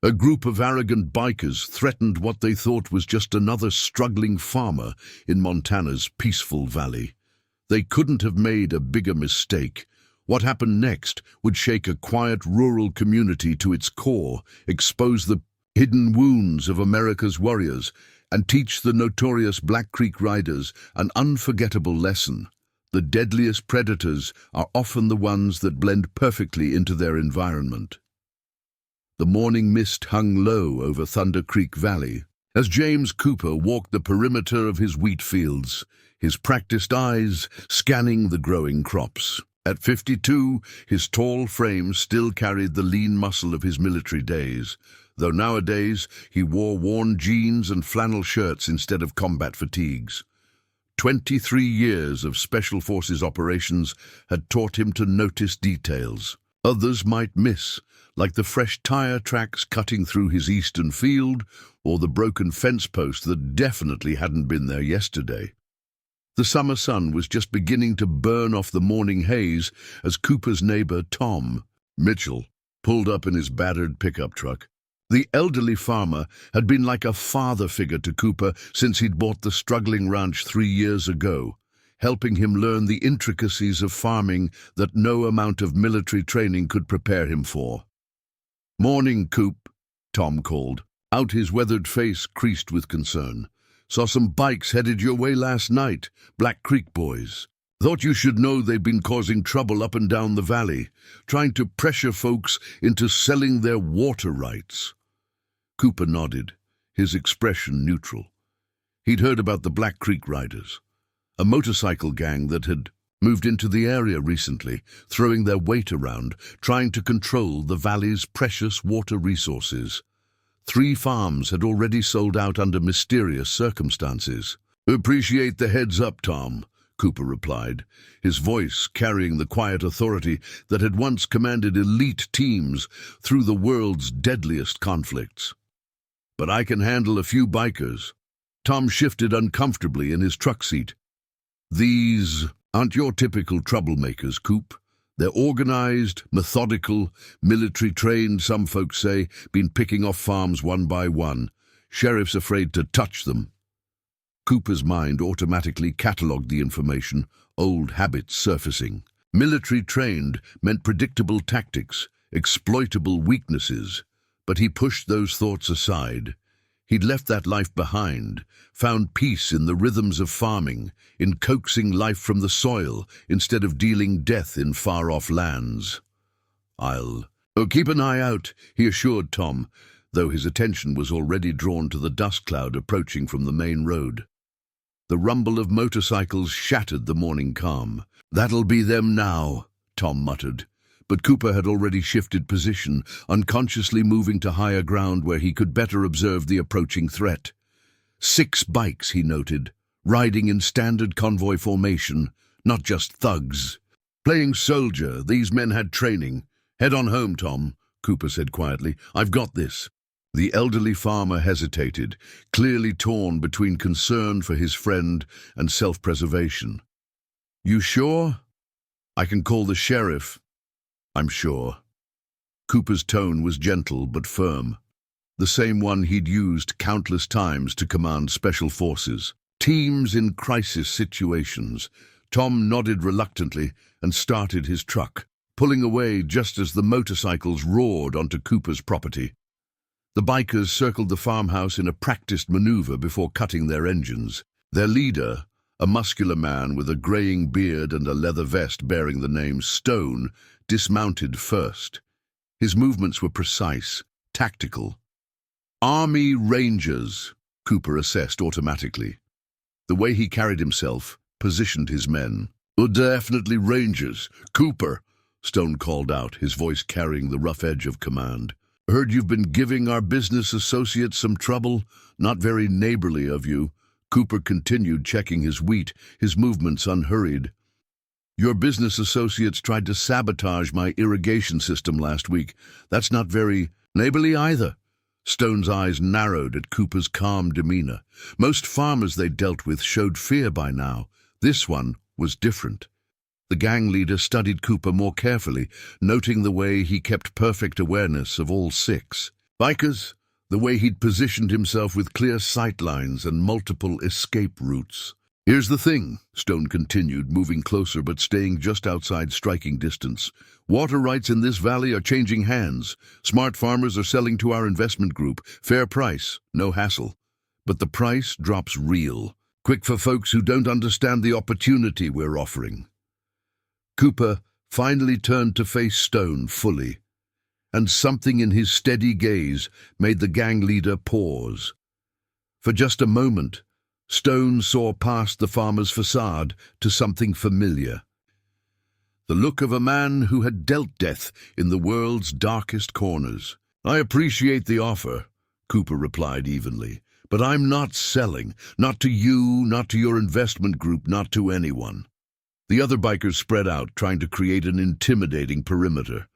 A group of arrogant bikers threatened what they thought was just another struggling farmer in Montana's peaceful valley. They couldn't have made a bigger mistake. What happened next would shake a quiet rural community to its core, expose the hidden wounds of America's warriors, and teach the notorious Black Creek Riders an unforgettable lesson. The deadliest predators are often the ones that blend perfectly into their environment. The morning mist hung low over Thunder Creek Valley as James Cooper walked the perimeter of his wheat fields, his practiced eyes scanning the growing crops. At 52, his tall frame still carried the lean muscle of his military days, though nowadays he wore worn jeans and flannel shirts instead of combat fatigues. 23 years of Special Forces operations had taught him to notice details others might miss, like the fresh tire tracks cutting through his eastern field or the broken fence post that definitely hadn't been there yesterday. The summer sun was just beginning to burn off the morning haze as Cooper's neighbor, Tom Mitchell, pulled up in his battered pickup truck. The elderly farmer had been like a father figure to Cooper since he'd bought the struggling ranch 3 years ago, helping him learn the intricacies of farming that no amount of military training could prepare him for. "Morning, Coop," Tom called, out his weathered face creased with concern. "Saw some bikes headed your way last night, Black Creek boys. Thought you should know they've been causing trouble up and down the valley, trying to pressure folks into selling their water rights." Cooper nodded, his expression neutral. He'd heard about the Black Creek Riders, a motorcycle gang that had moved into the area recently, throwing their weight around, trying to control the valley's precious water resources. 3 farms had already sold out under mysterious circumstances. "Appreciate the heads up, Tom," Cooper replied, his voice carrying the quiet authority that had once commanded elite teams through the world's deadliest conflicts. "But I can handle a few bikers." Tom shifted uncomfortably in his truck seat. "These aren't your typical troublemakers, Coop. They're organized, methodical, military-trained, some folks say, been picking off farms one by one. Sheriff's afraid to touch them." Cooper's mind automatically catalogued the information, old habits surfacing. Military-trained meant predictable tactics, exploitable weaknesses, but he pushed those thoughts aside. He'd left that life behind, found peace in the rhythms of farming, in coaxing life from the soil instead of dealing death in far-off lands. "I'll keep an eye out," he assured Tom, though his attention was already drawn to the dust cloud approaching from the main road. The rumble of motorcycles shattered the morning calm. "That'll be them now," Tom muttered. But Cooper had already shifted position, unconsciously moving to higher ground where he could better observe the approaching threat. 6 bikes, he noted, riding in standard convoy formation, not just thugs. Playing soldier, these men had training. "Head on home, Tom," Cooper said quietly. "I've got this." The elderly farmer hesitated, clearly torn between concern for his friend and self-preservation. "You sure? I can call the sheriff." "I'm sure." Cooper's tone was gentle but firm, the same one he'd used countless times to command special forces. Teams in crisis situations. Tom nodded reluctantly and started his truck, pulling away just as the motorcycles roared onto Cooper's property. The bikers circled the farmhouse in a practiced maneuver before cutting their engines. Their leader, a muscular man with a graying beard and a leather vest bearing the name Stone, dismounted first. His movements were precise, tactical. "Army Rangers," Cooper assessed automatically. The way he carried himself positioned his men. "Definitely Rangers. Cooper," Stone called out, his voice carrying the rough edge of command. "Heard you've been giving our business associates some trouble. Not very neighborly of you." Cooper continued checking his wheat, his movements unhurried. "Your business associates tried to sabotage my irrigation system last week. That's not very neighborly either." Stone's eyes narrowed at Cooper's calm demeanor. Most farmers they dealt with showed fear by now. This one was different. The gang leader studied Cooper more carefully, noting the way he kept perfect awareness of all 6. Bikers, the way he'd positioned himself with clear sight lines and multiple escape routes. Here's the thing, Stone continued, moving closer but staying just outside striking distance. Water rights in this valley are changing hands. Smart farmers are selling to our investment group. Fair price, no hassle. But the price drops real. Quick for folks who don't understand the opportunity we're offering. Cooper finally turned to face Stone fully, and something in his steady gaze made the gang leader pause. For just a moment, Stone saw past the farmer's facade to something familiar. The look of a man who had dealt death in the world's darkest corners. "I appreciate the offer," Cooper replied evenly, "but I'm not selling. Not to you, not to your investment group, not to anyone." The other bikers spread out, trying to create an intimidating perimeter.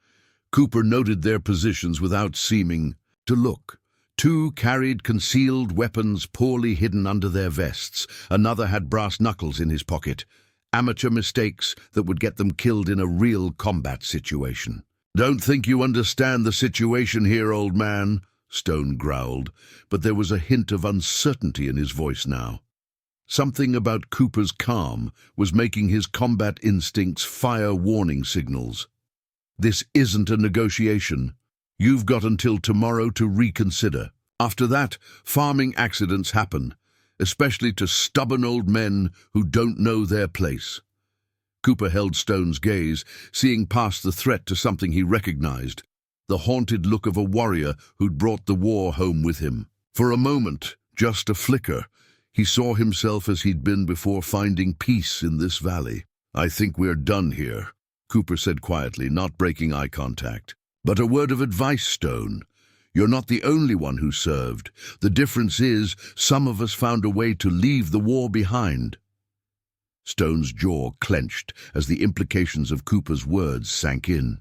Cooper noted their positions without seeming to look. Two carried concealed weapons poorly hidden under their vests. Another had brass knuckles in his pocket. Amateur mistakes that would get them killed in a real combat situation. "Don't think you understand the situation here, old man," Stone growled, but there was a hint of uncertainty in his voice now. Something about Cooper's calm was making his combat instincts fire warning signals. "This isn't a negotiation. You've got until tomorrow to reconsider. After that, farming accidents happen, especially to stubborn old men who don't know their place." Cooper held Stone's gaze, seeing past the threat to something he recognized, the haunted look of a warrior who'd brought the war home with him. For a moment, just a flicker, he saw himself as he'd been before finding peace in this valley. "I think we're done here," Cooper said quietly, not breaking eye contact. "But a word of advice, Stone. You're not the only one who served. The difference is, some of us found a way to leave the war behind." Stone's jaw clenched as the implications of Cooper's words sank in.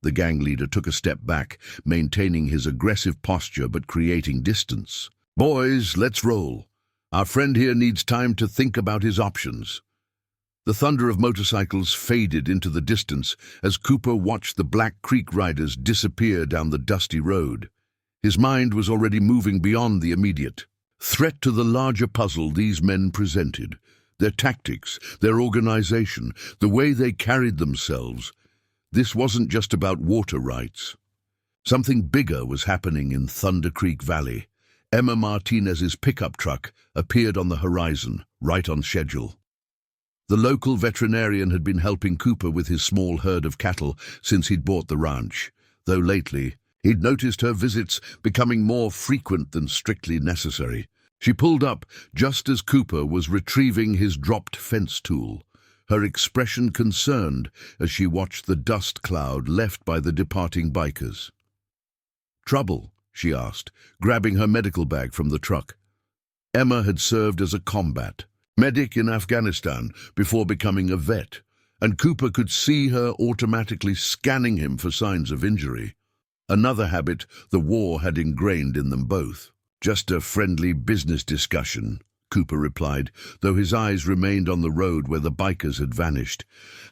The gang leader took a step back, maintaining his aggressive posture but creating distance. "Boys, let's roll. Our friend here needs time to think about his options." The thunder of motorcycles faded into the distance as Cooper watched the Black Creek riders disappear down the dusty road. His mind was already moving beyond the immediate threat to the larger puzzle these men presented. Their tactics, their organization, the way they carried themselves. This wasn't just about water rights. Something bigger was happening in Thunder Creek Valley. Emma Martinez's pickup truck appeared on the horizon, right on schedule. The local veterinarian had been helping Cooper with his small herd of cattle since he'd bought the ranch, though lately he'd noticed her visits becoming more frequent than strictly necessary. She pulled up just as Cooper was retrieving his dropped fence tool, her expression concerned as she watched the dust cloud left by the departing bikers. "Trouble?" she asked, grabbing her medical bag from the truck. Emma had served as a combat medic in Afghanistan before becoming a vet, and Cooper could see her automatically scanning him for signs of injury. Another habit the war had ingrained in them both. "Just a friendly business discussion," Cooper replied, though his eyes remained on the road where the bikers had vanished.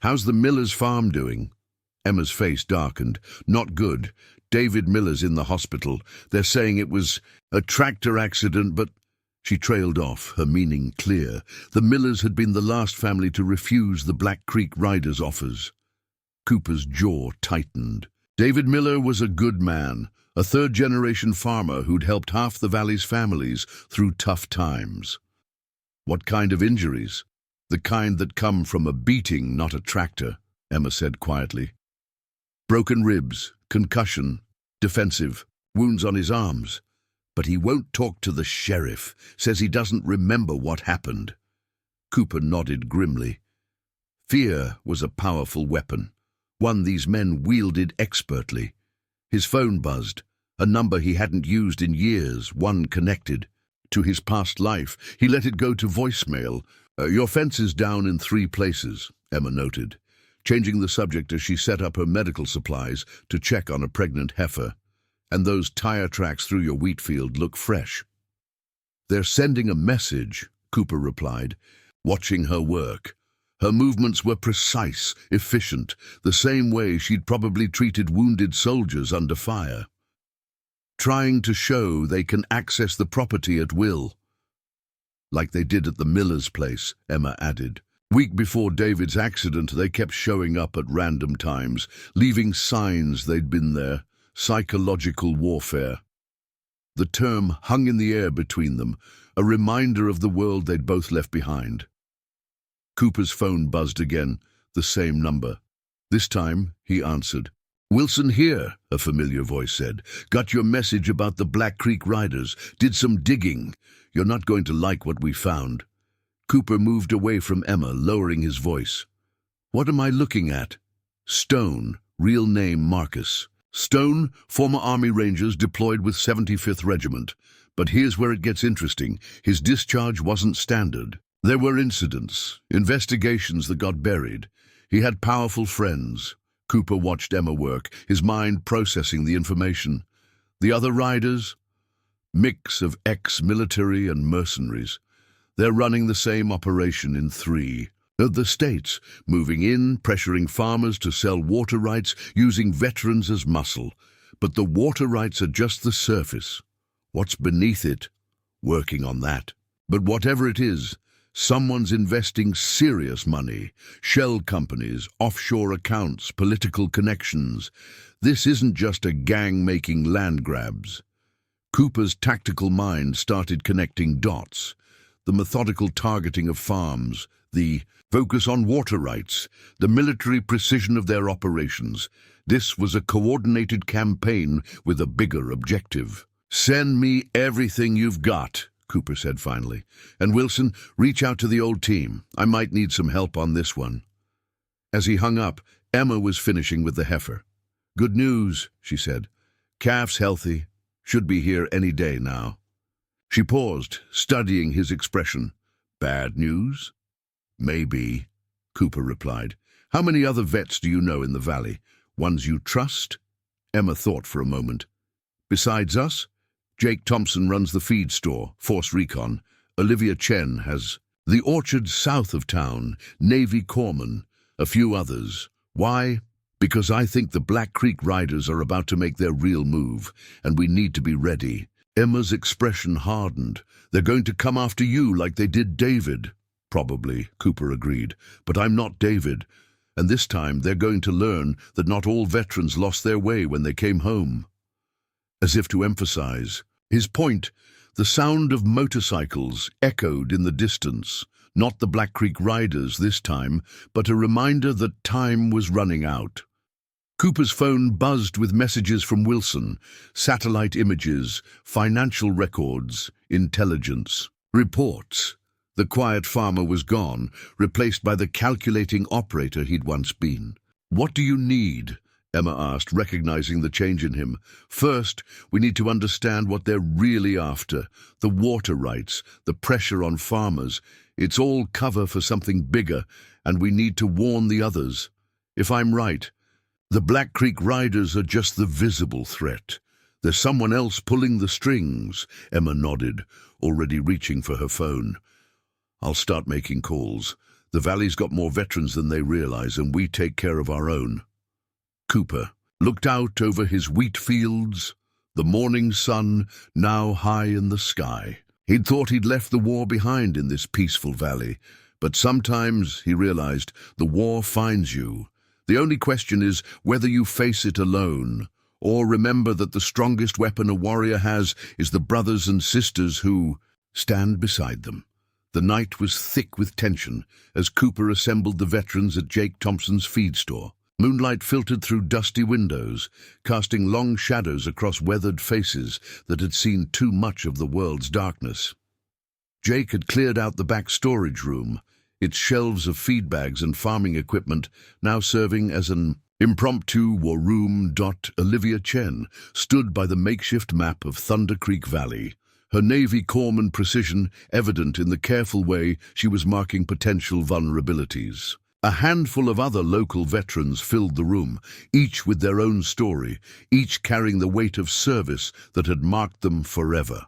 "How's the Miller's farm doing?" Emma's face darkened. "Not good. David Miller's in the hospital. They're saying it was a tractor accident, but—" She trailed off, her meaning clear. The Millers had been the last family to refuse the Black Creek riders' offers. Cooper's jaw tightened. David Miller was a good man, a third-generation farmer who'd helped half the valley's families through tough times. "What kind of injuries?" "The kind that come from a beating, not a tractor," Emma said quietly. "Broken ribs, concussion, defensive, wounds on his arms. But he won't talk to the sheriff, says he doesn't remember what happened." Cooper nodded grimly. Fear was a powerful weapon, one these men wielded expertly. His phone buzzed, a number he hadn't used in years, one connected to his past life. He let it go to voicemail. "Your fence is down in 3 places, Emma noted, changing the subject as she set up her medical supplies to check on a pregnant heifer. "And those tire tracks through your wheat field look fresh." "They're sending a message," Cooper replied, watching her work. Her movements were precise, efficient, the same way she'd probably treated wounded soldiers under fire. trying to show they can access the property at will. Like they did at the miller's place, Emma added. Week before David's accident, they kept showing up at random times, leaving signs they'd been there. Psychological warfare. The term hung in the air between them, a reminder of the world they'd both left behind. Cooper's phone buzzed again, the same number. This time, he answered. "Wilson here," a familiar voice said. "Got your message about the Black Creek Riders. Did some digging. You're not going to like what we found." Cooper moved away from Emma, lowering his voice. "What am I looking at?" "Stone, real name Marcus. Stone, former Army Rangers deployed with 75th Regiment. But here's where it gets interesting. His discharge wasn't standard. There were incidents, investigations that got buried. He had powerful friends." Cooper watched Emma work, his mind processing the information. "The other riders? Mix of ex-military and mercenaries. They're running the same operation in 3. The States, moving in, pressuring farmers to sell water rights, using veterans as muscle. But the water rights are just the surface. What's beneath it? Working on that. But whatever it is, someone's investing serious money. Shell companies, offshore accounts, political connections. This isn't just a gang making land grabs." Cooper's tactical mind started connecting dots. The methodical targeting of farms, the focus on water rights, the military precision of their operations. This was a coordinated campaign with a bigger objective. "Send me everything you've got," Cooper said finally. "And Wilson, reach out to the old team. I might need some help on this one." As he hung up, Emma was finishing with the heifer. "Good news," she said. "Calf's healthy. Should be here any day now." She paused, studying his expression. "Bad news?" "Maybe," Cooper replied. "How many other vets do you know in the valley? Ones you trust?" Emma thought for a moment. "Besides us? Jake Thompson runs the feed store, Force Recon. Olivia Chen has the orchard south of town, Navy Corpsman, a few others. Why? Because I think the Black Creek Riders are about to make their real move, and we need to be ready." Emma's expression hardened. "They're going to come after you like they did David." "Probably," Cooper agreed, "but I'm not David. And this time they're going to learn that not all veterans lost their way when they came home." As if to emphasize his point, the sound of motorcycles echoed in the distance. Not the Black Creek Riders this time, but a reminder that time was running out. Cooper's phone buzzed with messages from Wilson, satellite images, financial records, intelligence, reports. The quiet farmer was gone, replaced by the calculating operator he'd once been. "What do you need?" Emma asked, recognizing the change in him. "First, we need to understand what they're really after. The water rights, the pressure on farmers. It's all cover for something bigger, and we need to warn the others. If I'm right, the Black Creek Riders are just the visible threat. There's someone else pulling the strings." Emma nodded, already reaching for her phone. "I'll start making calls. The valley's got more veterans than they realize, and we take care of our own." Cooper looked out over his wheat fields, the morning sun now high in the sky. He'd thought he'd left the war behind in this peaceful valley, but sometimes, he realized, the war finds you. The only question is whether you face it alone, or remember that the strongest weapon a warrior has is the brothers and sisters who stand beside them. The night was thick with tension as Cooper assembled the veterans at Jake Thompson's feed store. Moonlight filtered through dusty windows, casting long shadows across weathered faces that had seen too much of the world's darkness. Jake had cleared out the back storage room, its shelves of feed bags and farming equipment now serving as an impromptu war room. Olivia Chen stood by the makeshift map of Thunder Creek Valley, her Navy Corpsman precision evident in the careful way she was marking potential vulnerabilities. A handful of other local veterans filled the room, each with their own story, each carrying the weight of service that had marked them forever.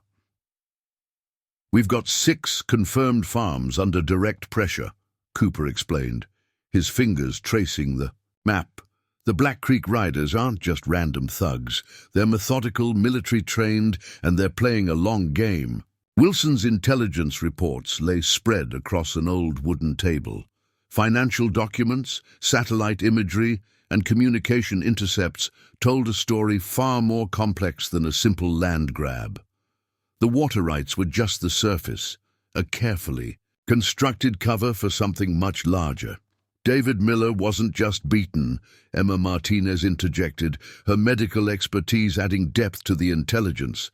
"We've got 6 confirmed farms under direct pressure," Cooper explained, his fingers tracing the map. The Black Creek Riders aren't just random thugs. They're methodical, military-trained, and they're playing a long game. Wilson's intelligence reports lay spread across an old wooden table. Financial documents, satellite imagery, and communication intercepts told a story far more complex than a simple land grab. The water rights were just the surface, a carefully constructed cover for something much larger. David Miller wasn't just beaten, Emma Martinez interjected, her medical expertise adding depth to the intelligence.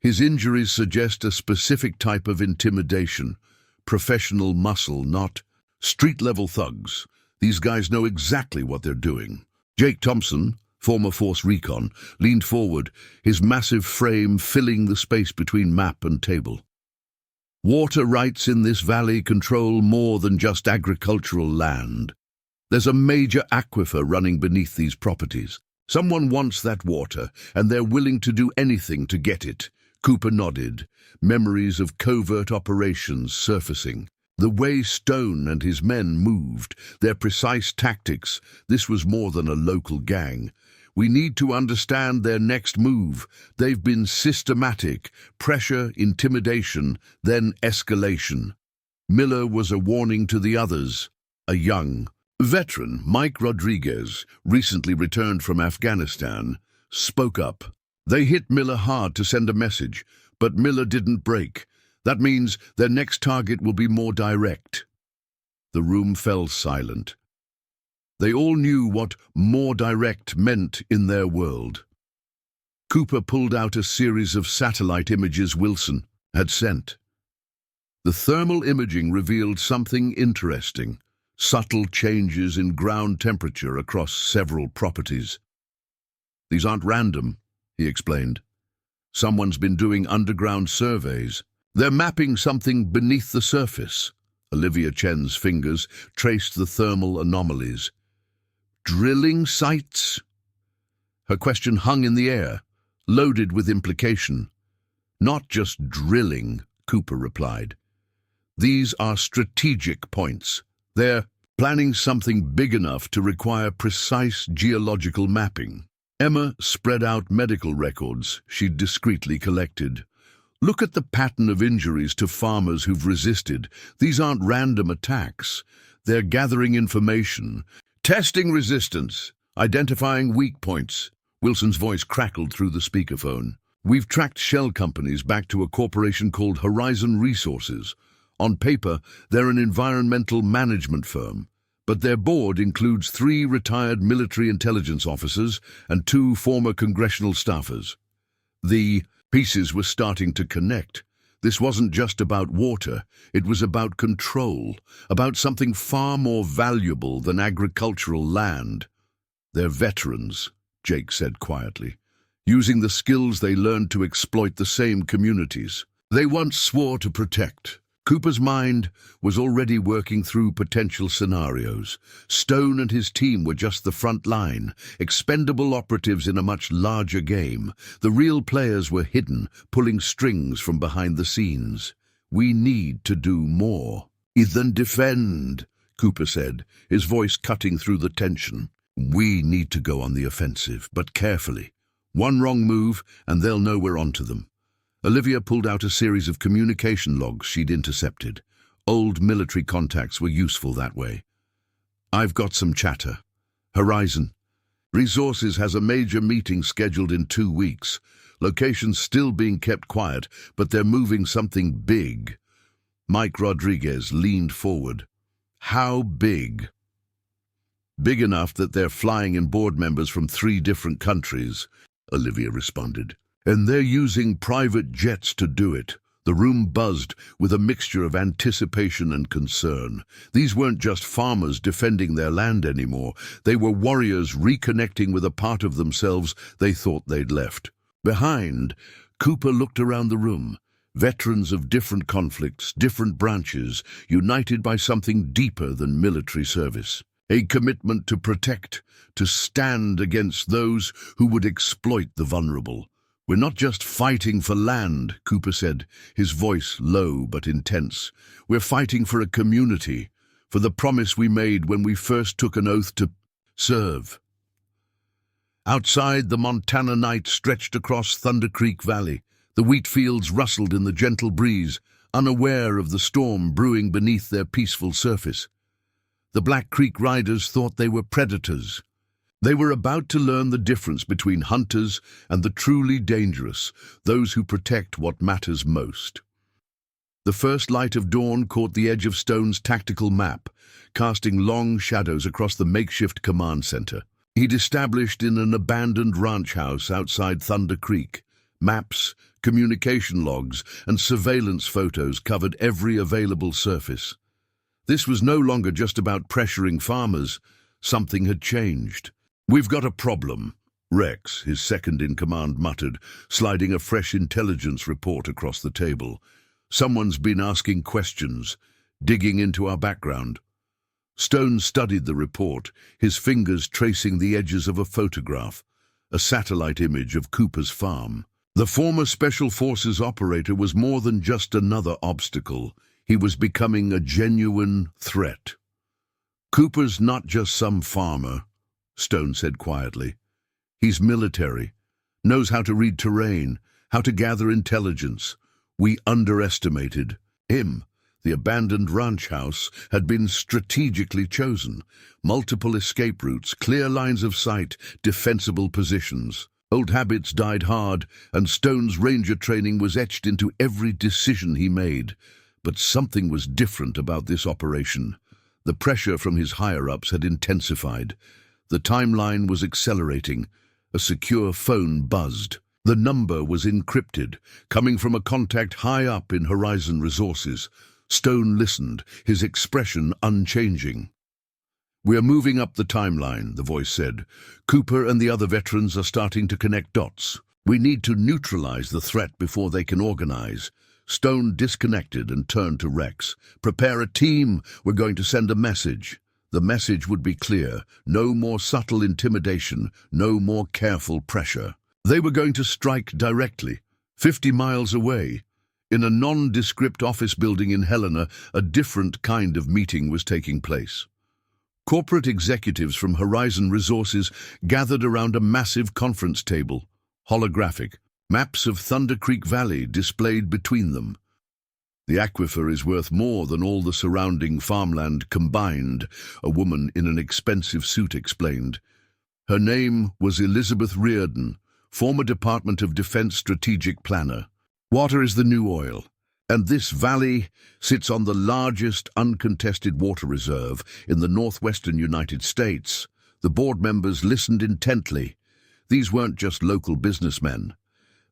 His injuries suggest a specific type of intimidation, professional muscle, not street-level thugs. These guys know exactly what they're doing. Jake Thompson, former Force Recon, leaned forward, his massive frame filling the space between map and table. Water rights in this valley control more than just agricultural land. There's a major aquifer running beneath these properties. Someone wants that water, and they're willing to do anything to get it. Cooper nodded, memories of covert operations surfacing. The way Stone and his men moved, their precise tactics, this was more than a local gang. We need to understand their next move. They've been systematic, pressure, intimidation, then escalation. Miller was a warning to the others. A young veteran, Mike Rodriguez, recently returned from Afghanistan, spoke up. They hit Miller hard to send a message, but Miller didn't break. That means their next target will be more direct. The room fell silent. They all knew what more direct meant in their world. Cooper pulled out a series of satellite images Wilson had sent. The thermal imaging revealed something interesting, subtle changes in ground temperature across several properties. These aren't random, he explained. Someone's been doing underground surveys. They're mapping something beneath the surface. Olivia Chen's fingers traced the thermal anomalies. Drilling sites? Her question hung in the air, loaded with implication. Not just drilling, Cooper replied. These are strategic points. They're planning something big enough to require precise geological mapping. Emma spread out medical records she'd discreetly collected. Look at the pattern of injuries to farmers who've resisted. These aren't random attacks. They're gathering information, testing resistance, identifying weak points. Wilson's voice crackled through the speakerphone. We've tracked shell companies back to a corporation called Horizon Resources. On paper, they're an environmental management firm, but their board includes 3 retired military intelligence officers and 2 former congressional staffers. The pieces were starting to connect. This wasn't just about water, it was about control, about something far more valuable than agricultural land. They're veterans, Jake said quietly, using the skills they learned to exploit the same communities they once swore to protect. Cooper's mind was already working through potential scenarios. Stone and his team were just the front line, expendable operatives in a much larger game. The real players were hidden, pulling strings from behind the scenes. We need to do more than defend, Cooper said, his voice cutting through the tension. We need to go on the offensive, but carefully. One wrong move, and they'll know we're onto them. Olivia pulled out a series of communication logs she'd intercepted. Old military contacts were useful that way. I've got some chatter. Horizon Resources has a major meeting scheduled in 2 weeks. Location's still being kept quiet, but they're moving something big. Mike Rodriguez leaned forward. How big? Big enough that they're flying in board members from 3 different countries, Olivia responded. And they're using private jets to do it. The room buzzed with a mixture of anticipation and concern. These weren't just farmers defending their land anymore. They were warriors reconnecting with a part of themselves they thought they'd left behind. Cooper looked around the room. Veterans of different conflicts, different branches, united by something deeper than military service. A commitment to protect, to stand against those who would exploit the vulnerable. We're not just fighting for land, Cooper said, his voice low but intense. We're fighting for a community, for the promise we made when we first took an oath to serve. Outside, the Montana night stretched across Thunder Creek Valley. The wheat fields rustled in the gentle breeze, unaware of the storm brewing beneath their peaceful surface. The Black Creek riders thought they were predators. They were about to learn the difference between hunters and the truly dangerous, those who protect what matters most. The first light of dawn caught the edge of Stone's tactical map, casting long shadows across the makeshift command center. He'd established in an abandoned ranch house outside Thunder Creek. Maps, communication logs, and surveillance photos covered every available surface. This was no longer just about pressuring farmers. Something had changed. "We've got a problem," Rex, his second-in-command, muttered, sliding a fresh intelligence report across the table. "Someone's been asking questions, digging into our background." Stone studied the report, his fingers tracing the edges of a photograph, a satellite image of Cooper's farm. The former Special Forces operator was more than just another obstacle. He was becoming a genuine threat. "Cooper's not just some farmer," Stone said quietly. "He's military, knows how to read terrain, how to gather intelligence. We underestimated him." The abandoned ranch house had been strategically chosen. Multiple escape routes, clear lines of sight, defensible positions. Old habits died hard, and Stone's ranger training was etched into every decision he made. But something was different about this operation. The pressure from his higher-ups had intensified. The timeline was accelerating. A secure phone buzzed. The number was encrypted, coming from a contact high up in Horizon Resources. Stone listened, his expression unchanging. "We're moving up the timeline," the voice said. "Cooper and the other veterans are starting to connect dots. We need to neutralize the threat before they can organize." Stone disconnected and turned to Rex. "Prepare a team. We're going to send a message." The message would be clear. No more subtle intimidation, no more careful pressure. They were going to strike directly, 50 miles away. In a nondescript office building in Helena, a different kind of meeting was taking place. Corporate executives from Horizon Resources gathered around a massive conference table, holographic, maps of Thunder Creek Valley displayed between them. "The aquifer is worth more than all the surrounding farmland combined," a woman in an expensive suit explained. Her name was Elizabeth Reardon, former Department of Defense strategic planner. "Water is the new oil, and this valley sits on the largest uncontested water reserve in the northwestern United States." The board members listened intently. These weren't just local businessmen.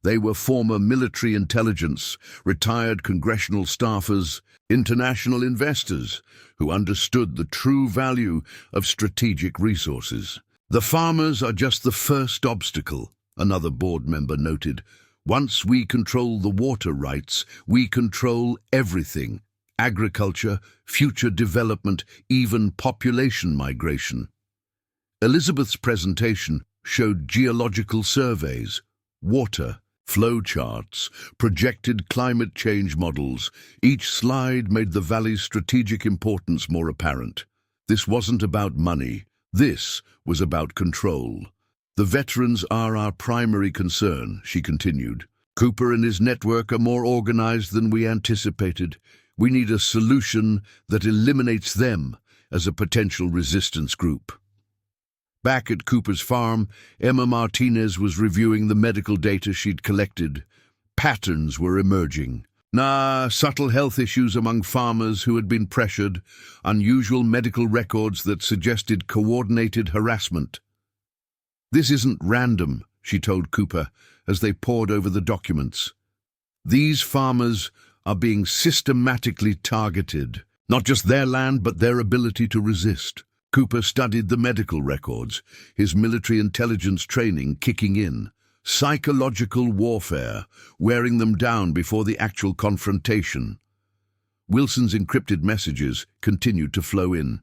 They were former military intelligence, retired congressional staffers, international investors who understood the true value of strategic resources. "The farmers are just the first obstacle," another board member noted. "Once we control the water rights, we control everything: agriculture, future development, even population migration." Elizabeth's presentation showed geological surveys, water, flow charts, projected climate change models. Each slide made the valley's strategic importance more apparent. This wasn't about money. This was about control. "The veterans are our primary concern," she continued. "Cooper and his network are more organized than we anticipated. We need a solution that eliminates them as a potential resistance group." Back at Cooper's farm, Emma Martinez was reviewing the medical data she'd collected. Patterns were emerging. Subtle health issues among farmers who had been pressured, unusual medical records that suggested coordinated harassment. "This isn't random," she told Cooper as they pored over the documents. "These farmers are being systematically targeted. Not just their land, but their ability to resist." Cooper studied the medical records, his military intelligence training kicking in. Psychological warfare, wearing them down before the actual confrontation. Wilson's encrypted messages continued to flow in.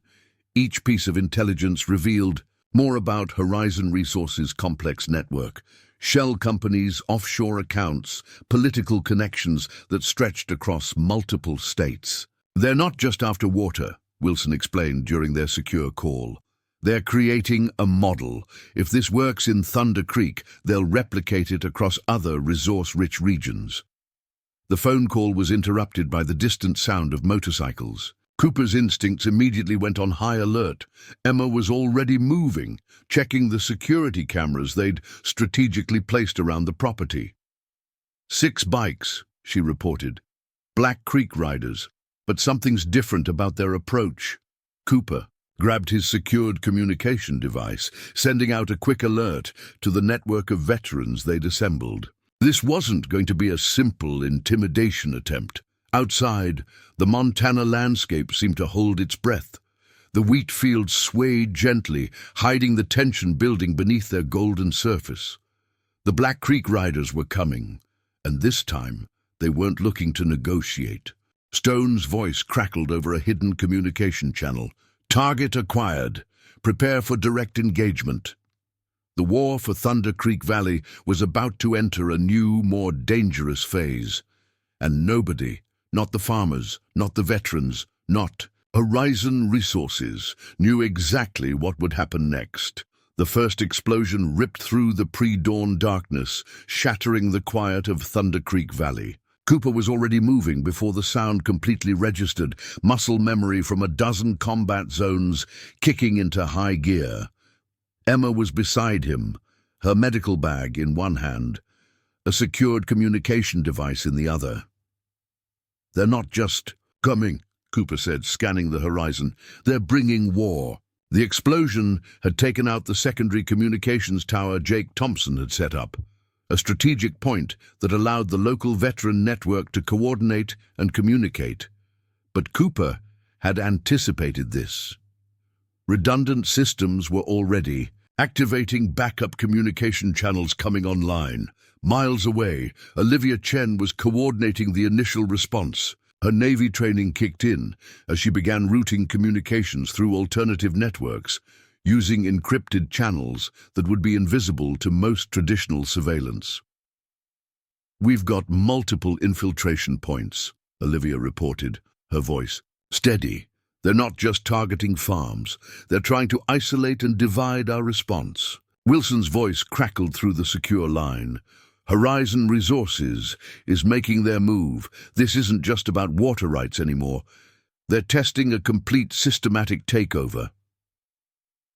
Each piece of intelligence revealed more about Horizon Resources' complex network. Shell companies, offshore accounts, political connections that stretched across multiple states. "They're not just after water," Wilson explained during their secure call. They're creating a model. If this works in Thunder Creek, they'll replicate it across other resource-rich regions. The phone call was interrupted by the distant sound of motorcycles. Cooper's instincts immediately went on high alert. Emma was already moving, checking the security cameras they'd strategically placed around the property. 6 bikes, she reported. Black Creek riders. But something's different about their approach. Cooper grabbed his secured communication device, sending out a quick alert to the network of veterans they'd assembled. This wasn't going to be a simple intimidation attempt. Outside, the Montana landscape seemed to hold its breath. The wheat fields swayed gently, hiding the tension building beneath their golden surface. The Black Creek riders were coming, and this time they weren't looking to negotiate. Stone's voice crackled over a hidden communication channel. Target acquired. Prepare for direct engagement. The war for Thunder Creek Valley was about to enter a new, more dangerous phase. And nobody, not the farmers, not the veterans, not Horizon Resources, knew exactly what would happen next. The first explosion ripped through the pre-dawn darkness, shattering the quiet of Thunder Creek Valley. Cooper was already moving before the sound completely registered, muscle memory from a dozen combat zones kicking into high gear. Emma was beside him, her medical bag in one hand, a secured communication device in the other. They're not just coming, Cooper said, scanning the horizon. They're bringing war. The explosion had taken out the secondary communications tower Jake Thompson had set up, a strategic point that allowed the local veteran network to coordinate and communicate. But Cooper had anticipated this. Redundant systems were already activating backup communication channels coming online. Miles away, Olivia Chen was coordinating the initial response. Her Navy training kicked in as she began routing communications through alternative networks, using encrypted channels that would be invisible to most traditional surveillance. We've got multiple infiltration points, Olivia reported, her voice steady. They're not just targeting farms. They're trying to isolate and divide our response. Wilson's voice crackled through the secure line. Horizon Resources is making their move. This isn't just about water rights anymore. They're testing a complete systematic takeover.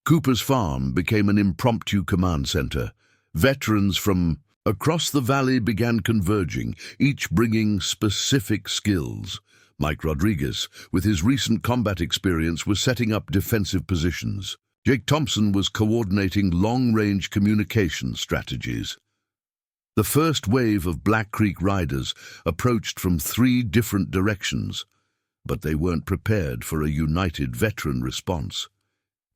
Cooper's farm became an impromptu command center. Veterans from across the valley began converging, each bringing specific skills. Mike Rodriguez, with his recent combat experience, was setting up defensive positions. Jake Thompson was coordinating long-range communication strategies. The first wave of Black Creek riders approached from 3 different directions, but they weren't prepared for a united veteran response.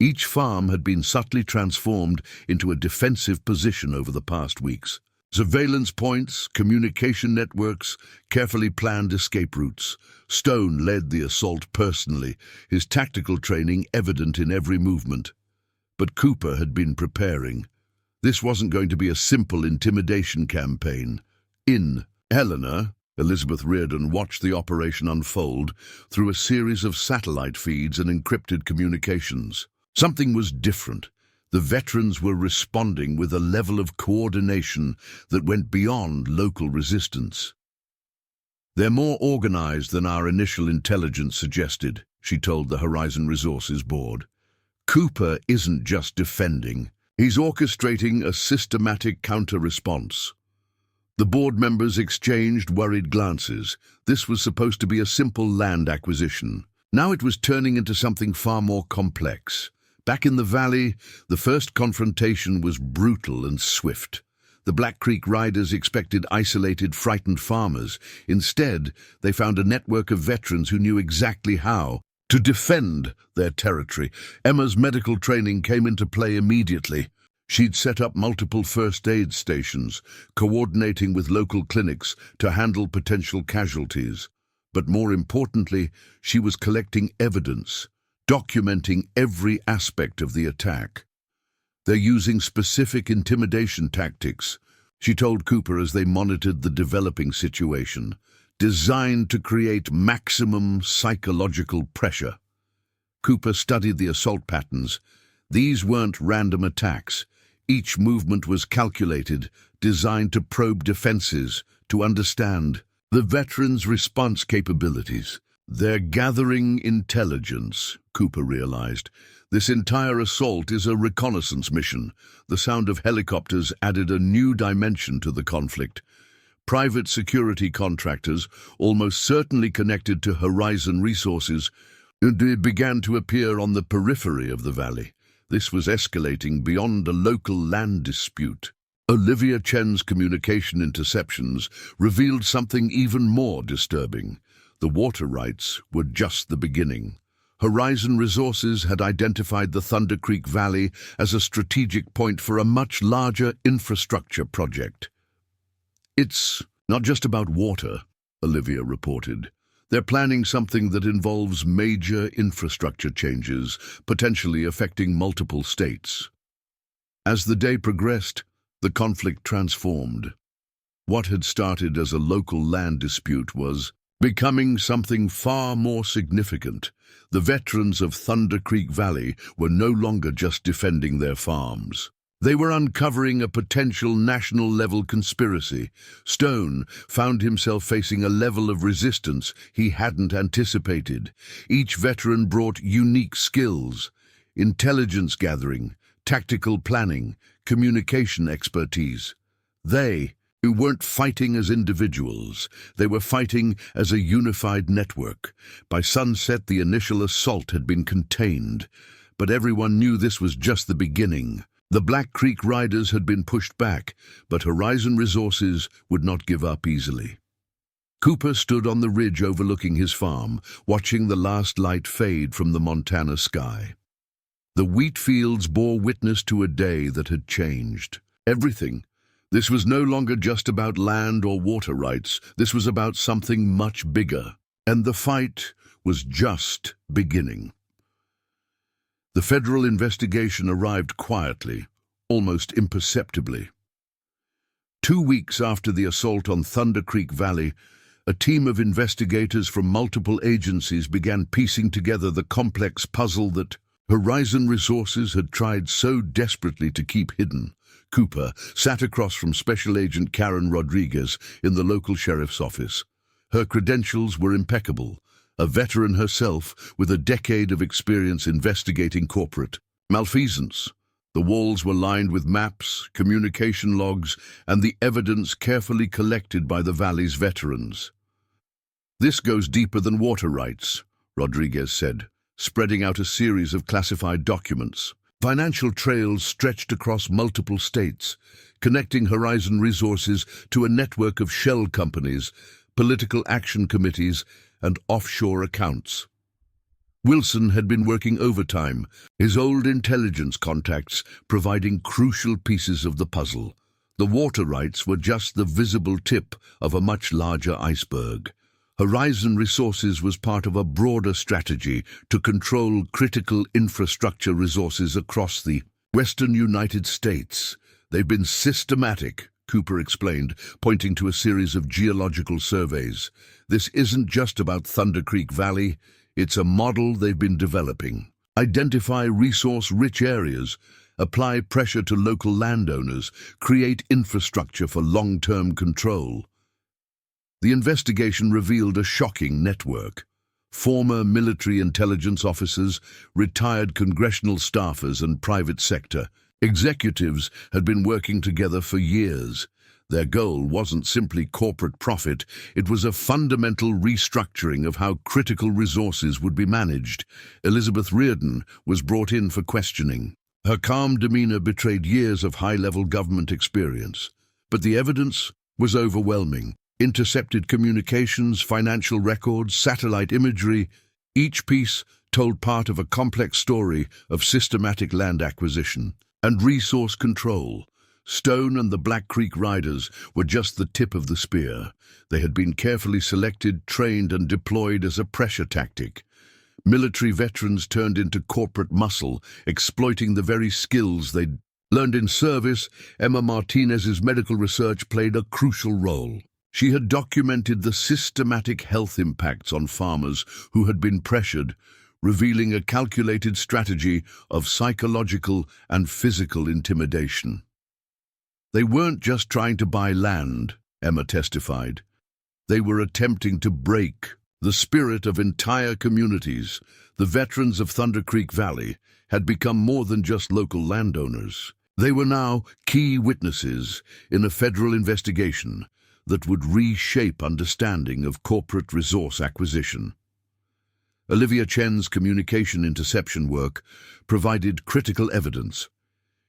Each farm had been subtly transformed into a defensive position over the past weeks. Surveillance points, communication networks, carefully planned escape routes. Stone led the assault personally, his tactical training evident in every movement. But Cooper had been preparing. This wasn't going to be a simple intimidation campaign. In Helena, Elizabeth Reardon watched the operation unfold through a series of satellite feeds and encrypted communications. Something was different. The veterans were responding with a level of coordination that went beyond local resistance. They're more organized than our initial intelligence suggested, she told the Horizon Resources board. Cooper isn't just defending. He's orchestrating a systematic counter-response. The board members exchanged worried glances. This was supposed to be a simple land acquisition. Now it was turning into something far more complex. Back in the valley, the first confrontation was brutal and swift. The Black Creek riders expected isolated, frightened farmers. Instead, they found a network of veterans who knew exactly how to defend their territory. Emma's medical training came into play immediately. She'd set up multiple first aid stations, coordinating with local clinics to handle potential casualties. But more importantly, she was collecting evidence, documenting every aspect of the attack. They're using specific intimidation tactics, she told Cooper as they monitored the developing situation, designed to create maximum psychological pressure. Cooper studied the assault patterns. These weren't random attacks. Each movement was calculated, designed to probe defenses, to understand the veterans' response capabilities. They're gathering intelligence, Cooper realized. This entire assault is a reconnaissance mission. The sound of helicopters added a new dimension to the conflict. Private security contractors, almost certainly connected to Horizon Resources, began to appear on the periphery of the valley. This was escalating beyond a local land dispute. Olivia Chen's communication interceptions revealed something even more disturbing. The water rights were just the beginning. Horizon Resources had identified the Thunder Creek Valley as a strategic point for a much larger infrastructure project. It's not just about water, Olivia reported. They're planning something that involves major infrastructure changes, potentially affecting multiple states. As the day progressed, the conflict transformed. What had started as a local land dispute was becoming something far more significant. The veterans of Thunder Creek Valley were no longer just defending their farms. They were uncovering a potential national-level conspiracy. Stone found himself facing a level of resistance he hadn't anticipated. Each veteran brought unique skills: intelligence gathering, tactical planning, communication expertise. They weren't fighting as individuals. They were fighting as a unified network. By sunset, the initial assault had been contained, but everyone knew this was just the beginning. The Black Creek Riders had been pushed back, but Horizon Resources would not give up easily. Cooper stood on the ridge overlooking his farm, watching the last light fade from the Montana sky. The wheat fields bore witness to a day that had changed everything. This was no longer just about land or water rights. This was about something much bigger, and the fight was just beginning. The federal investigation arrived quietly, almost imperceptibly. 2 weeks after the assault on Thunder Creek Valley, a team of investigators from multiple agencies began piecing together the complex puzzle that Horizon Resources had tried so desperately to keep hidden. Cooper sat across from Special Agent Karen Rodriguez in the local sheriff's office. Her credentials were impeccable. A veteran herself with a decade of experience investigating corporate malfeasance. The walls were lined with maps, communication logs, and the evidence carefully collected by the valley's veterans. "This goes deeper than water rights," Rodriguez said, spreading out a series of classified documents. Financial trails stretched across multiple states, connecting Horizon Resources to a network of shell companies, political action committees, and offshore accounts. Wilson had been working overtime, his old intelligence contacts providing crucial pieces of the puzzle. The water rights were just the visible tip of a much larger iceberg. Horizon Resources was part of a broader strategy to control critical infrastructure resources across the western United States. They've been systematic, Cooper explained, pointing to a series of geological surveys. This isn't just about Thunder Creek Valley, it's a model they've been developing. Identify resource-rich areas, apply pressure to local landowners, create infrastructure for long-term control. The investigation revealed a shocking network. Former military intelligence officers, retired congressional staffers, and private sector executives had been working together for years. Their goal wasn't simply corporate profit, it was a fundamental restructuring of how critical resources would be managed. Elizabeth Reardon was brought in for questioning. Her calm demeanor betrayed years of high-level government experience. But the evidence was overwhelming. Intercepted communications, financial records, satellite imagery, each piece told part of a complex story of systematic land acquisition and resource control. Stone and the Black Creek Riders were just the tip of the spear. They had been carefully selected, trained, and deployed as a pressure tactic. Military veterans turned into corporate muscle, exploiting the very skills they'd learned in service. Emma Martinez's medical research played a crucial role. She had documented the systematic health impacts on farmers who had been pressured, revealing a calculated strategy of psychological and physical intimidation. They weren't just trying to buy land, Emma testified. They were attempting to break the spirit of entire communities. The veterans of Thunder Creek Valley had become more than just local landowners. They were now key witnesses in a federal investigation that would reshape understanding of corporate resource acquisition. Olivia Chen's communication interception work provided critical evidence.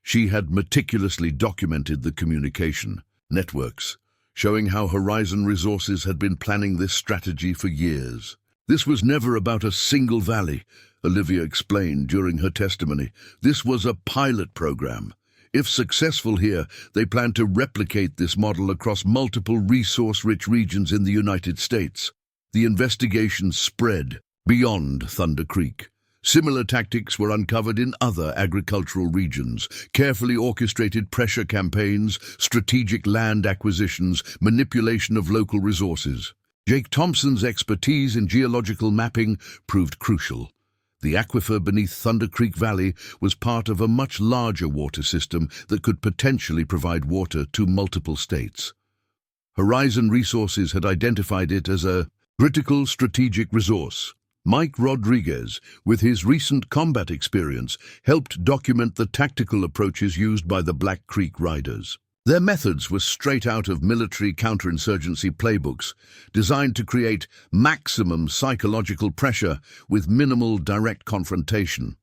She had meticulously documented the communication networks, showing how Horizon Resources had been planning this strategy for years. This was never about a single valley, Olivia explained during her testimony. This was a pilot program. If successful here, they plan to replicate this model across multiple resource-rich regions in the United States. The investigation spread beyond Thunder Creek. Similar tactics were uncovered in other agricultural regions: carefully orchestrated pressure campaigns, strategic land acquisitions, manipulation of local resources. Jake Thompson's expertise in geological mapping proved crucial. The aquifer beneath Thunder Creek Valley was part of a much larger water system that could potentially provide water to multiple states. Horizon Resources had identified it as a critical strategic resource. Mike Rodriguez, with his recent combat experience, helped document the tactical approaches used by the Black Creek Riders. Their methods were straight out of military counterinsurgency playbooks, designed to create maximum psychological pressure with minimal direct confrontation.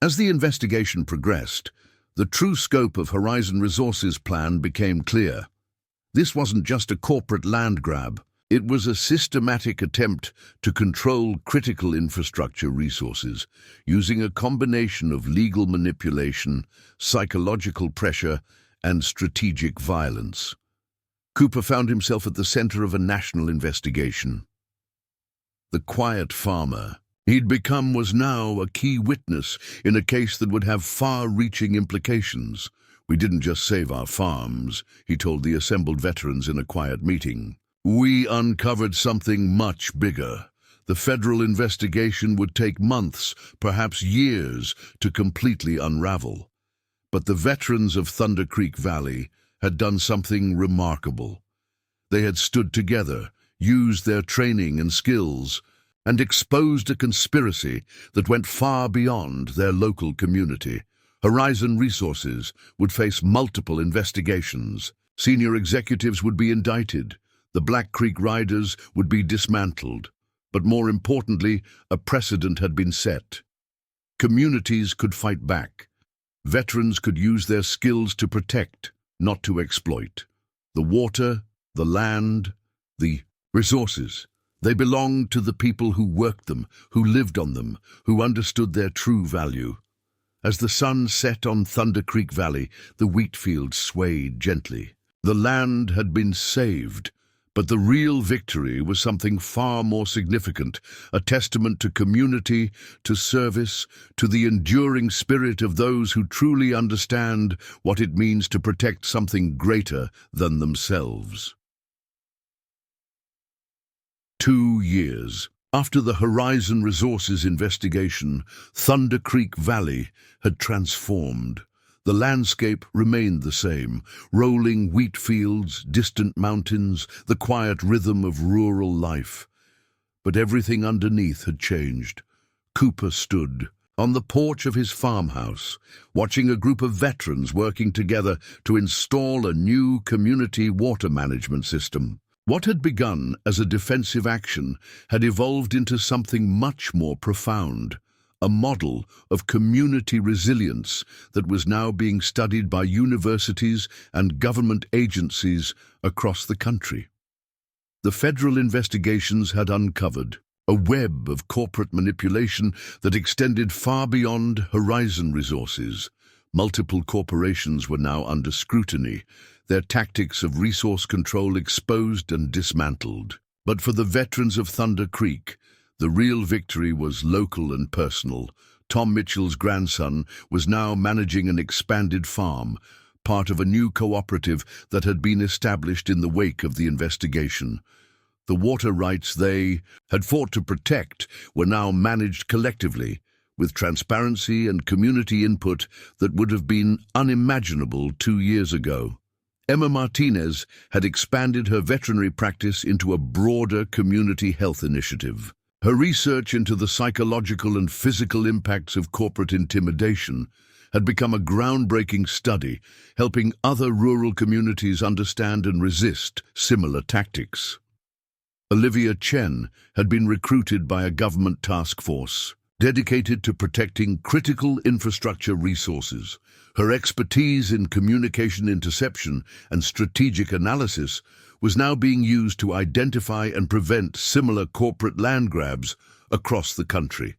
As the investigation progressed, the true scope of Horizon Resources' plan became clear. This wasn't just a corporate land grab. It was a systematic attempt to control critical infrastructure resources, using a combination of legal manipulation, psychological pressure, and strategic violence. Cooper found himself at the center of a national investigation. The quiet farmer he'd become was now a key witness in a case that would have far-reaching implications. "We didn't just save our farms," he told the assembled veterans in a quiet meeting. "We uncovered something much bigger. The federal investigation would take months, perhaps years, to completely unravel. But the veterans of Thunder Creek Valley had done something remarkable. They had stood together, used their training and skills, and exposed a conspiracy that went far beyond their local community. Horizon Resources would face multiple investigations. Senior executives would be indicted. The Black Creek Riders would be dismantled. But more importantly, a precedent had been set. Communities could fight back. Veterans could use their skills to protect, not to exploit. The water, the land, the resources. They belonged to the people who worked them, who lived on them, who understood their true value. As the sun set on Thunder Creek Valley, the wheat fields swayed gently. The land had been saved. But the real victory was something far more significant, a testament to community, to service, to the enduring spirit of those who truly understand what it means to protect something greater than themselves. 2 years after the Horizon Resources investigation, Thunder Creek Valley had transformed. The landscape remained the same: rolling wheat fields, distant mountains, the quiet rhythm of rural life. But everything underneath had changed. Cooper stood on the porch of his farmhouse, watching a group of veterans working together to install a new community water management system. What had begun as a defensive action had evolved into something much more profound. A model of community resilience that was now being studied by universities and government agencies across the country. The federal investigations had uncovered a web of corporate manipulation that extended far beyond Horizon Resources. Multiple corporations were now under scrutiny, their tactics of resource control exposed and dismantled. But for the veterans of Thunder Creek, the real victory was local and personal. Tom Mitchell's grandson was now managing an expanded farm, part of a new cooperative that had been established in the wake of the investigation. The water rights they had fought to protect were now managed collectively, with transparency and community input that would have been unimaginable 2 years ago. Emma Martinez had expanded her veterinary practice into a broader community health initiative. Her research into the psychological and physical impacts of corporate intimidation had become a groundbreaking study, helping other rural communities understand and resist similar tactics. Olivia Chen had been recruited by a government task force dedicated to protecting critical infrastructure resources. Her expertise in communication interception and strategic analysis was now being used to identify and prevent similar corporate land grabs across the country.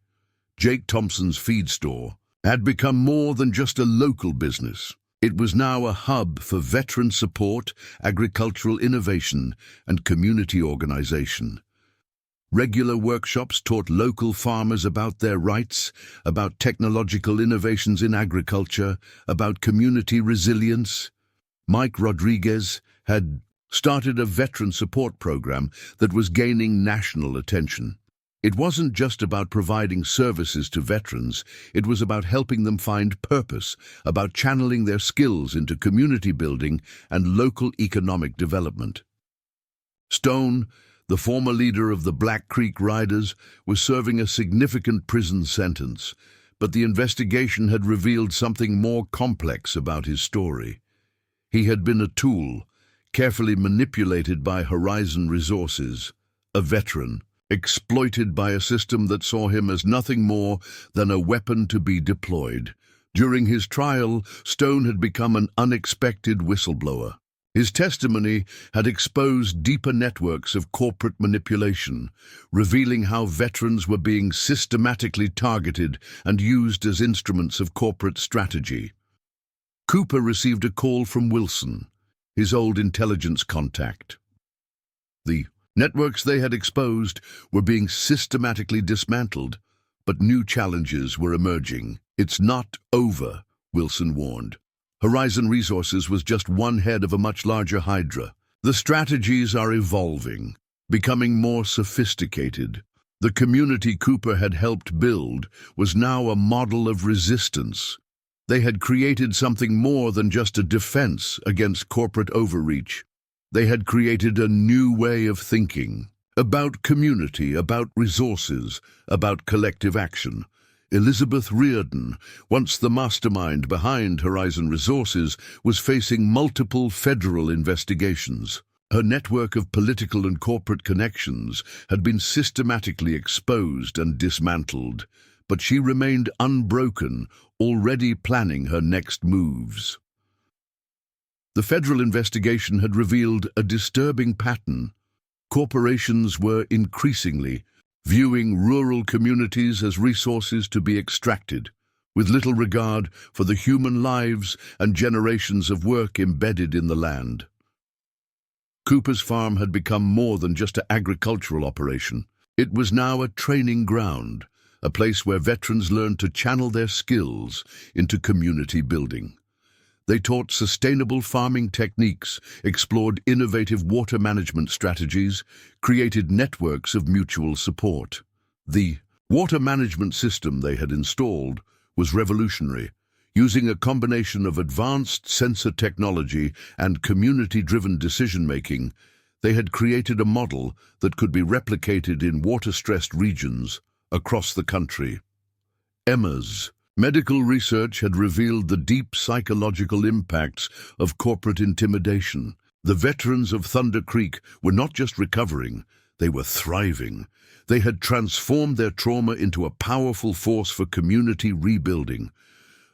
Jake Thompson's feed store had become more than just a local business. It was now a hub for veteran support, agricultural innovation, and community organization. Regular workshops taught local farmers about their rights, about technological innovations in agriculture, about community resilience. Mike Rodriguez had started a veteran support program that was gaining national attention. It wasn't just about providing services to veterans, it was about helping them find purpose, about channeling their skills into community building and local economic development. Stone, the former leader of the Black Creek Riders, was serving a significant prison sentence, but the investigation had revealed something more complex about his story. He had been a tool, carefully manipulated by Horizon Resources, a veteran, exploited by a system that saw him as nothing more than a weapon to be deployed. During his trial, Stone had become an unexpected whistleblower. His testimony had exposed deeper networks of corporate manipulation, revealing how veterans were being systematically targeted and used as instruments of corporate strategy. Cooper received a call from Wilson, his old intelligence contact. The networks they had exposed were being systematically dismantled, but new challenges were emerging. "It's not over," Wilson warned. Horizon Resources was just one head of a much larger hydra. The strategies are evolving, becoming more sophisticated. The community Cooper had helped build was now a model of resistance. They had created something more than just a defense against corporate overreach. They had created a new way of thinking, about community, about resources, about collective action. Elizabeth Reardon, once the mastermind behind Horizon Resources, was facing multiple federal investigations. Her network of political and corporate connections had been systematically exposed and dismantled, but she remained unbroken, already planning her next moves. The federal investigation had revealed a disturbing pattern. Corporations were increasingly viewing rural communities as resources to be extracted, with little regard for the human lives and generations of work embedded in the land. Cooper's farm had become more than just an agricultural operation. It was now a training ground, a place where veterans learned to channel their skills into community building. They taught sustainable farming techniques, explored innovative water management strategies, created networks of mutual support. The water management system they had installed was revolutionary. Using a combination of advanced sensor technology and community-driven decision-making, they had created a model that could be replicated in water-stressed regions across the country. Emma's medical research had revealed the deep psychological impacts of corporate intimidation. The veterans of Thunder Creek were not just recovering, they were thriving. They had transformed their trauma into a powerful force for community rebuilding.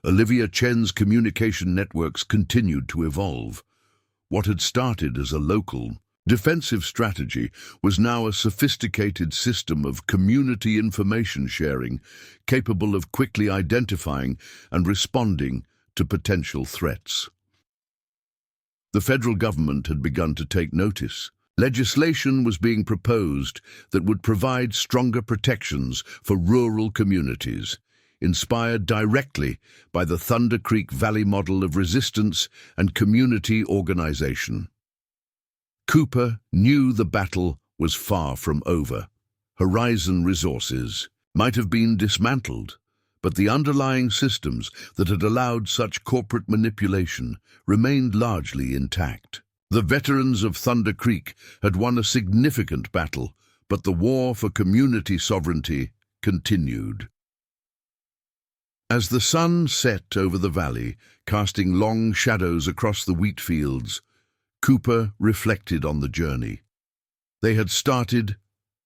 Olivia Chen's communication networks continued to evolve. What had started as a local, defensive strategy was now a sophisticated system of community information sharing, capable of quickly identifying and responding to potential threats. The federal government had begun to take notice. Legislation was being proposed that would provide stronger protections for rural communities, inspired directly by the Thunder Creek Valley model of resistance and community organization. Cooper knew the battle was far from over. Horizon Resources might have been dismantled, but the underlying systems that had allowed such corporate manipulation remained largely intact. The veterans of Thunder Creek had won a significant battle, but the war for community sovereignty continued. As the sun set over the valley, casting long shadows across the wheat fields, Cooper reflected on the journey. They had started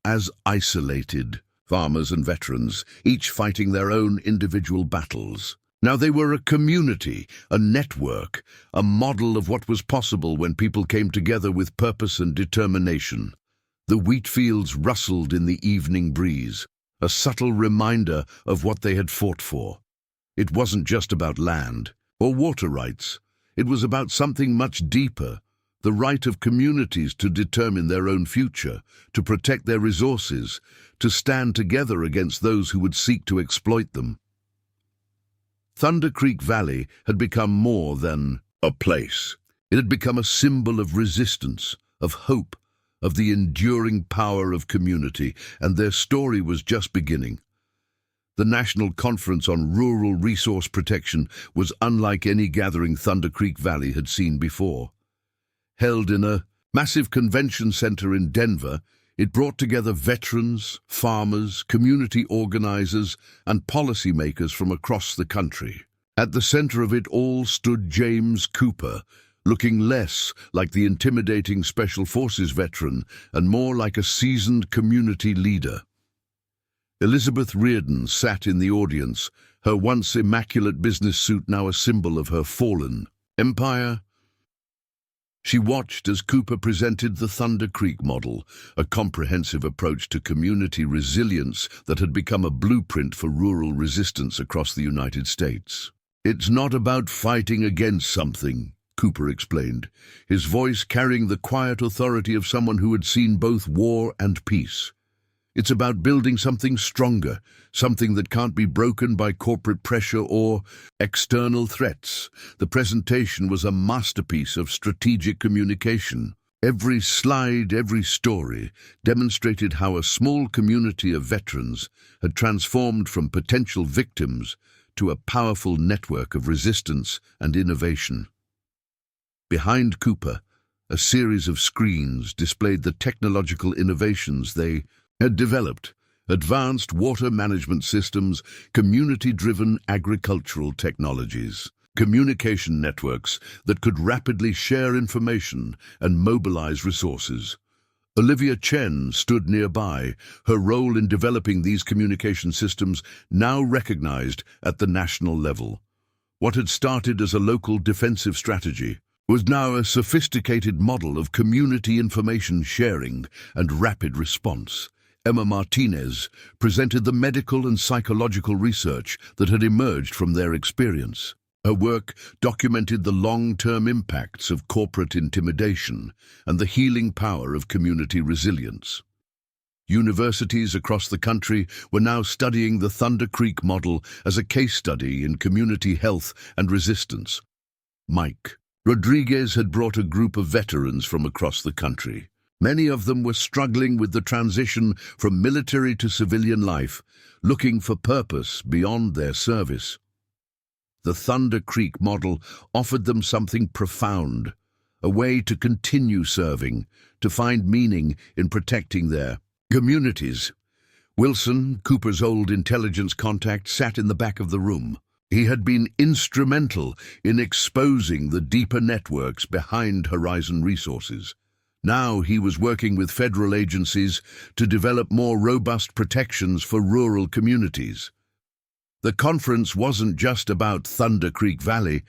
as isolated farmers and veterans, each fighting their own individual battles. Now they were a community, a network, a model of what was possible when people came together with purpose and determination. The wheat fields rustled in the evening breeze, a subtle reminder of what they had fought for. It wasn't just about land or water rights. It was about something much deeper, the right of communities to determine their own future, to protect their resources, to stand together against those who would seek to exploit them. Thunder Creek Valley had become more than a place. It had become a symbol of resistance, of hope, of the enduring power of community, and their story was just beginning. The National Conference on Rural Resource Protection was unlike any gathering Thunder Creek Valley had seen before. Held in a massive convention center in Denver, it brought together veterans, farmers, community organizers, and policymakers from across the country. At the center of it all stood James Cooper, looking less like the intimidating Special Forces veteran and more like a seasoned community leader. Elizabeth Reardon sat in the audience, her once immaculate business suit now a symbol of her fallen empire. She watched as Cooper presented the Thunder Creek model, a comprehensive approach to community resilience that had become a blueprint for rural resistance across the United States. "It's not about fighting against something," Cooper explained, his voice carrying the quiet authority of someone who had seen both war and peace. "It's about building something stronger, something that can't be broken by corporate pressure or external threats." The presentation was a masterpiece of strategic communication. Every slide, every story demonstrated how a small community of veterans had transformed from potential victims to a powerful network of resistance and innovation. Behind Cooper, a series of screens displayed the technological innovations they had developed: advanced water management systems, community-driven agricultural technologies, communication networks that could rapidly share information and mobilize resources. Olivia Chen stood nearby, her role in developing these communication systems now recognized at the national level. What had started as a local defensive strategy was now a sophisticated model of community information sharing and rapid response. Emma Martinez presented the medical and psychological research that had emerged from their experience. Her work documented the long-term impacts of corporate intimidation and the healing power of community resilience. Universities across the country were now studying the Thunder Creek model as a case study in community health and resistance. Mike Rodriguez had brought a group of veterans from across the country. Many of them were struggling with the transition from military to civilian life, looking for purpose beyond their service. The Thunder Creek model offered them something profound, a way to continue serving, to find meaning in protecting their communities. Wilson, Cooper's old intelligence contact, sat in the back of the room. He had been instrumental in exposing the deeper networks behind Horizon Resources. Now he was working with federal agencies to develop more robust protections for rural communities. The conference wasn't just about Thunder Creek Valley,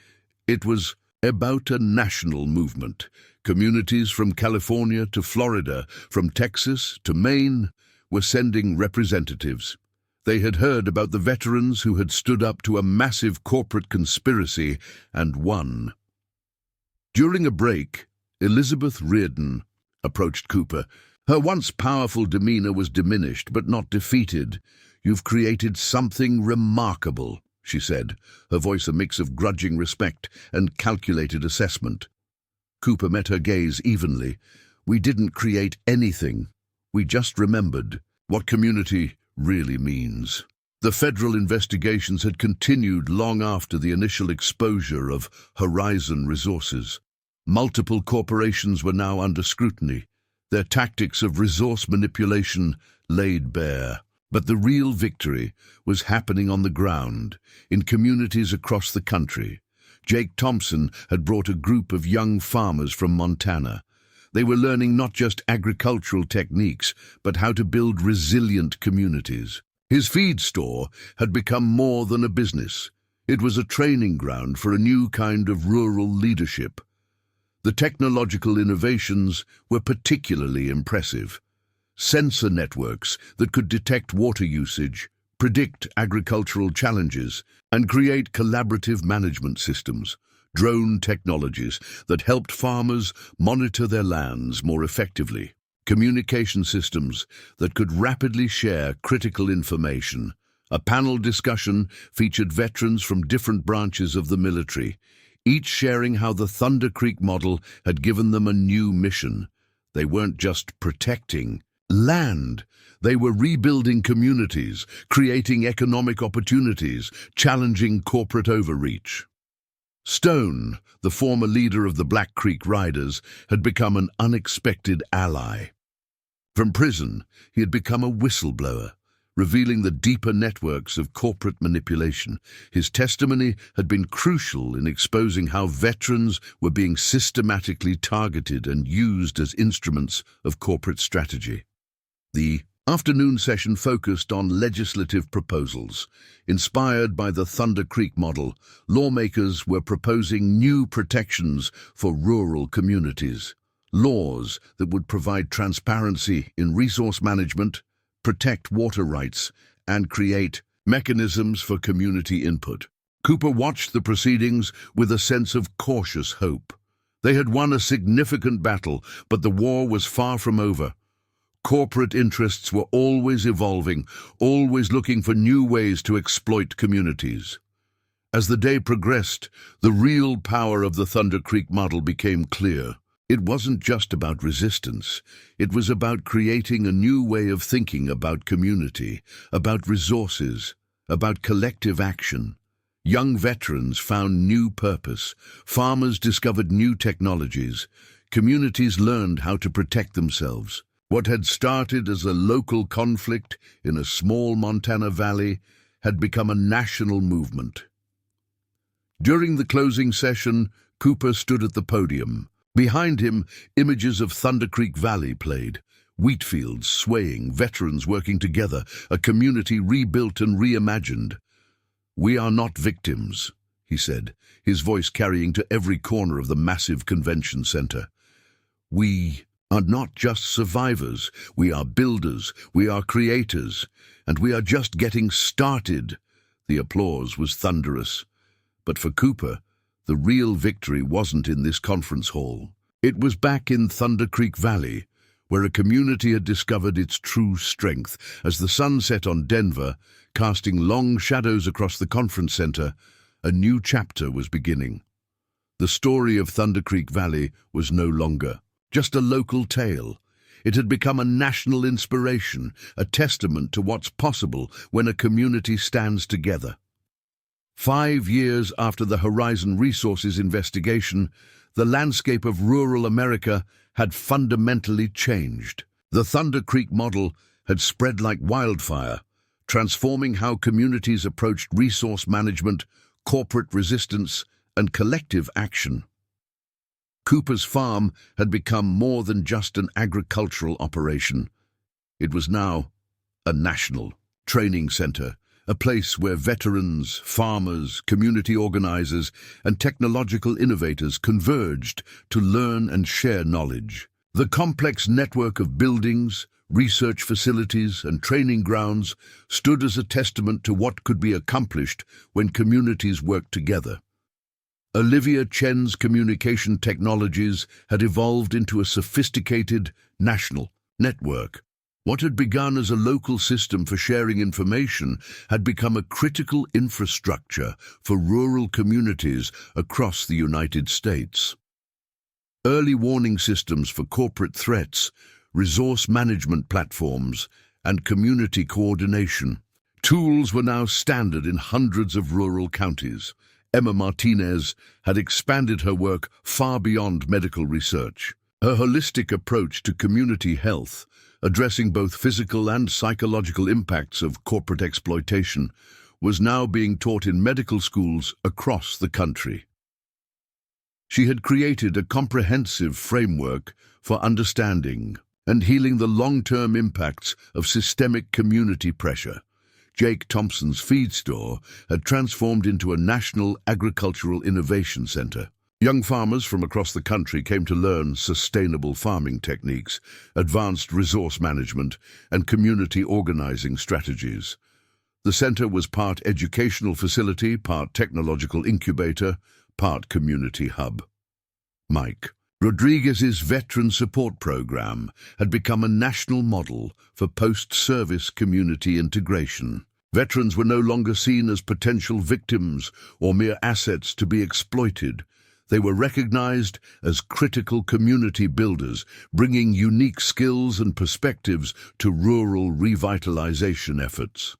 it was about a national movement. Communities from California to Florida, from Texas to Maine, were sending representatives. They had heard about the veterans who had stood up to a massive corporate conspiracy and won. During a break, Elizabeth Reardon approached Cooper. Her once powerful demeanor was diminished but not defeated. "You've created something remarkable," she said, her voice a mix of grudging respect and calculated assessment. Cooper met her gaze evenly. "We didn't create anything. We just remembered what community really means. The federal investigations had continued long after the initial exposure of Horizon resources. Multiple corporations were now under scrutiny, their tactics of resource manipulation laid bare. But the real victory was happening on the ground, in communities across the country. Jake Thompson had brought a group of young farmers from Montana. They were learning not just agricultural techniques, but how to build resilient communities. His feed store had become more than a business. It was a training ground for a new kind of rural leadership. The technological innovations were particularly impressive. Sensor networks that could detect water usage, predict agricultural challenges, and create collaborative management systems. Drone technologies that helped farmers monitor their lands more effectively. Communication systems that could rapidly share critical information. A panel discussion featured veterans from different branches of the military, each sharing how the Thunder Creek model had given them a new mission. They weren't just protecting land. They were rebuilding communities, creating economic opportunities, challenging corporate overreach. Stone, the former leader of the Black Creek Riders, had become an unexpected ally. From prison, he had become a whistleblower, revealing the deeper networks of corporate manipulation. His testimony had been crucial in exposing how veterans were being systematically targeted and used as instruments of corporate strategy. The afternoon session focused on legislative proposals. Inspired by the Thunder Creek model, lawmakers were proposing new protections for rural communities. Laws that would provide transparency in resource management, protect water rights, and create mechanisms for community input. Cooper watched the proceedings with a sense of cautious hope. They had won a significant battle, but the war was far from over. Corporate interests were always evolving, always looking for new ways to exploit communities. As the day progressed, the real power of the Thunder Creek model became clear. It wasn't just about resistance. It was about creating a new way of thinking about community, about resources, about collective action. Young veterans found new purpose. Farmers discovered new technologies. Communities learned how to protect themselves. What had started as a local conflict in a small Montana valley had become a national movement. During the closing session, Cooper stood at the podium. Behind him, images of Thunder Creek Valley played. Wheat fields swaying, veterans working together, a community rebuilt and reimagined. "We are not victims," he said, his voice carrying to every corner of the massive convention center. "We are not just survivors. We are builders. We are creators. And we are just getting started." The applause was thunderous. But for Cooper, the real victory wasn't in this conference hall. It was back in Thunder Creek Valley, where a community had discovered its true strength. As the sun set on Denver, casting long shadows across the conference center, a new chapter was beginning. The story of Thunder Creek Valley was no longer just a local tale. It had become a national inspiration, a testament to what's possible when a community stands together. 5 years after the Horizon Resources investigation, the landscape of rural America had fundamentally changed. The Thunder Creek model had spread like wildfire, transforming how communities approached resource management, corporate resistance, and collective action. Cooper's farm had become more than just an agricultural operation. It was now a national training center, a place where veterans, farmers, community organizers, and technological innovators converged to learn and share knowledge. The complex network of buildings, research facilities, and training grounds stood as a testament to what could be accomplished when communities worked together. Olivia Chen's communication technologies had evolved into a sophisticated national network. What had begun as a local system for sharing information had become a critical infrastructure for rural communities across the United States. Early warning systems for corporate threats, resource management platforms, and community coordination. Tools were now standard in hundreds of rural counties. Emma Martinez had expanded her work far beyond medical research. Her holistic approach to community health, addressing both physical and psychological impacts of corporate exploitation, was now being taught in medical schools across the country. She had created a comprehensive framework for understanding and healing the long-term impacts of systemic community pressure. Jake Thompson's feed store had transformed into a national agricultural innovation center. Young farmers from across the country came to learn sustainable farming techniques, advanced resource management, and community organizing strategies. The center was part educational facility, part technological incubator, part community hub. Mike Rodriguez's Veteran Support Program had become a national model for post-service community integration. Veterans were no longer seen as potential victims or mere assets to be exploited. They were recognized as critical community builders, bringing unique skills and perspectives to rural revitalization efforts.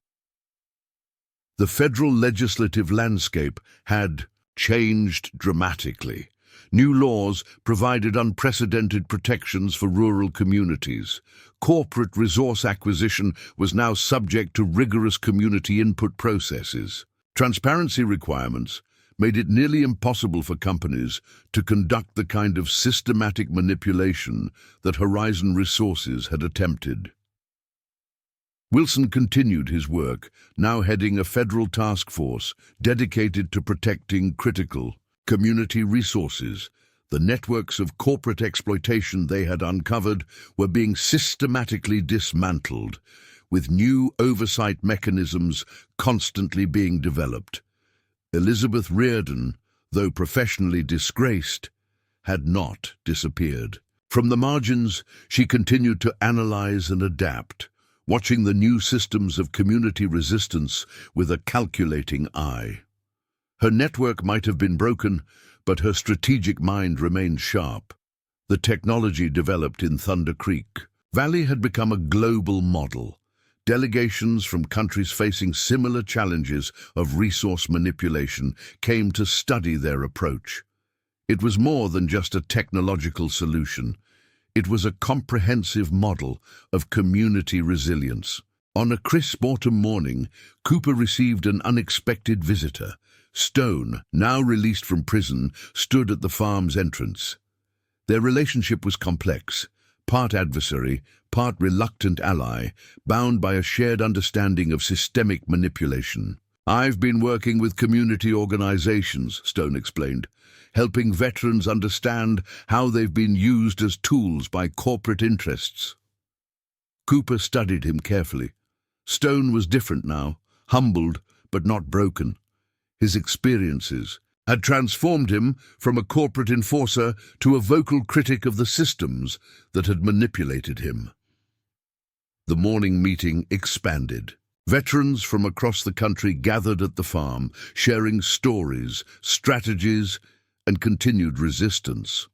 The federal legislative landscape had changed dramatically. New laws provided unprecedented protections for rural communities. Corporate resource acquisition was now subject to rigorous community input processes. Transparency requirements made it nearly impossible for companies to conduct the kind of systematic manipulation that Horizon Resources had attempted. Wilson continued his work, now heading a federal task force dedicated to protecting critical community resources. The networks of corporate exploitation they had uncovered were being systematically dismantled, with new oversight mechanisms constantly being developed. Elizabeth Reardon, though professionally disgraced, had not disappeared. From the margins, she continued to analyze and adapt, watching the new systems of community resistance with a calculating eye. Her network might have been broken, but her strategic mind remained sharp. The technology developed in Thunder Creek Valley had become a global model. Delegations from countries facing similar challenges of resource manipulation came to study their approach. It was more than just a technological solution. It was a comprehensive model of community resilience. On a crisp autumn morning, Cooper received an unexpected visitor. Stone, now released from prison, stood at the farm's entrance. Their relationship was complex, part adversary, part reluctant ally, bound by a shared understanding of systemic manipulation. "I've been working with community organizations," Stone explained, "helping veterans understand how they've been used as tools by corporate interests." Cooper studied him carefully. Stone was different now, humbled but not broken. His experiences had transformed him from a corporate enforcer to a vocal critic of the systems that had manipulated him. The morning meeting expanded. Veterans from across the country gathered at the farm, sharing stories, strategies, and continued resistance.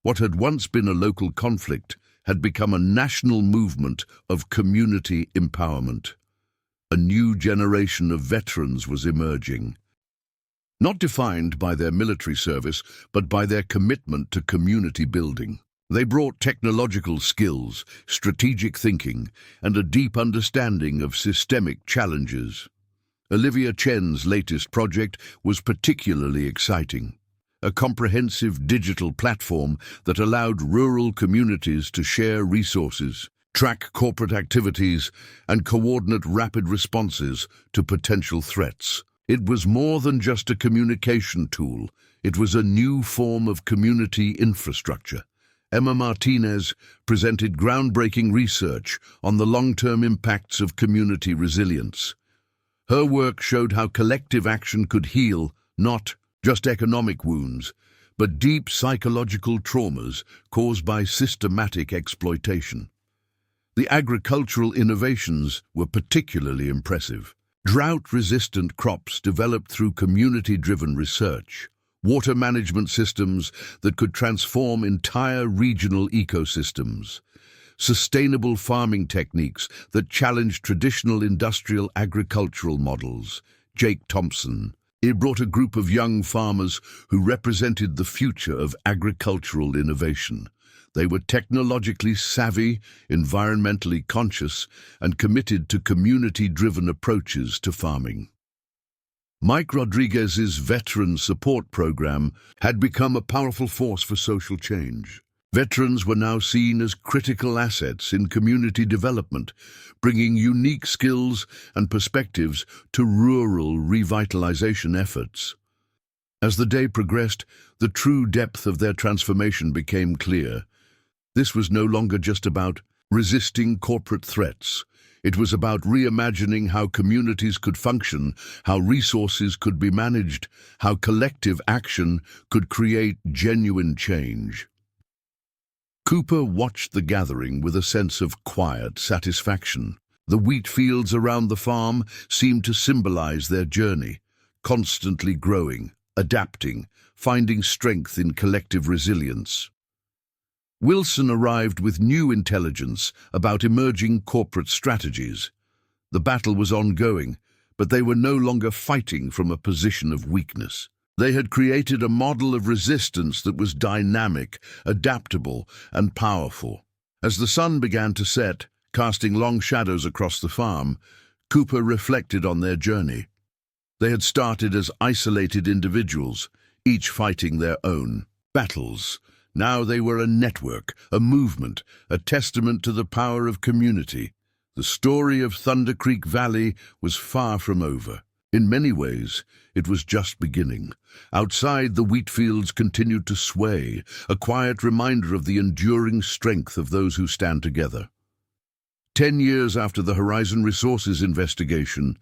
What had once been a local conflict had become a national movement of community empowerment. A new generation of veterans was emerging, not defined by their military service, but by their commitment to community building. They brought technological skills, strategic thinking, and a deep understanding of systemic challenges. Olivia Chen's latest project was particularly exciting. A comprehensive digital platform that allowed rural communities to share resources, track corporate activities, and coordinate rapid responses to potential threats. It was more than just a communication tool. It was a new form of community infrastructure. Emma Martinez presented groundbreaking research on the long-term impacts of community resilience. Her work showed how collective action could heal not just economic wounds, but deep psychological traumas caused by systematic exploitation. The agricultural innovations were particularly impressive. Drought-resistant crops developed through community-driven research, water management systems that could transform entire regional ecosystems, sustainable farming techniques that challenged traditional industrial agricultural models. Jake Thompson. He brought a group of young farmers who represented the future of agricultural innovation. They were technologically savvy, environmentally conscious, and committed to community-driven approaches to farming. Mike Rodriguez's veteran support program had become a powerful force for social change. Veterans were now seen as critical assets in community development, bringing unique skills and perspectives to rural revitalization efforts. As the day progressed, the true depth of their transformation became clear. This was no longer just about resisting corporate threats. It was about reimagining how communities could function, how resources could be managed, how collective action could create genuine change. Cooper watched the gathering with a sense of quiet satisfaction. The wheat fields around the farm seemed to symbolize their journey, constantly growing, adapting, finding strength in collective resilience. Wilson arrived with new intelligence about emerging corporate strategies. The battle was ongoing, but they were no longer fighting from a position of weakness. They had created a model of resistance that was dynamic, adaptable, and powerful. As the sun began to set, casting long shadows across the farm, Cooper reflected on their journey. They had started as isolated individuals, each fighting their own battles. Now they were a network, a movement, a testament to the power of community. The story of Thunder Creek Valley was far from over. In many ways, it was just beginning. Outside, the wheat fields continued to sway, a quiet reminder of the enduring strength of those who stand together. 10 years after the Horizon Resources investigation,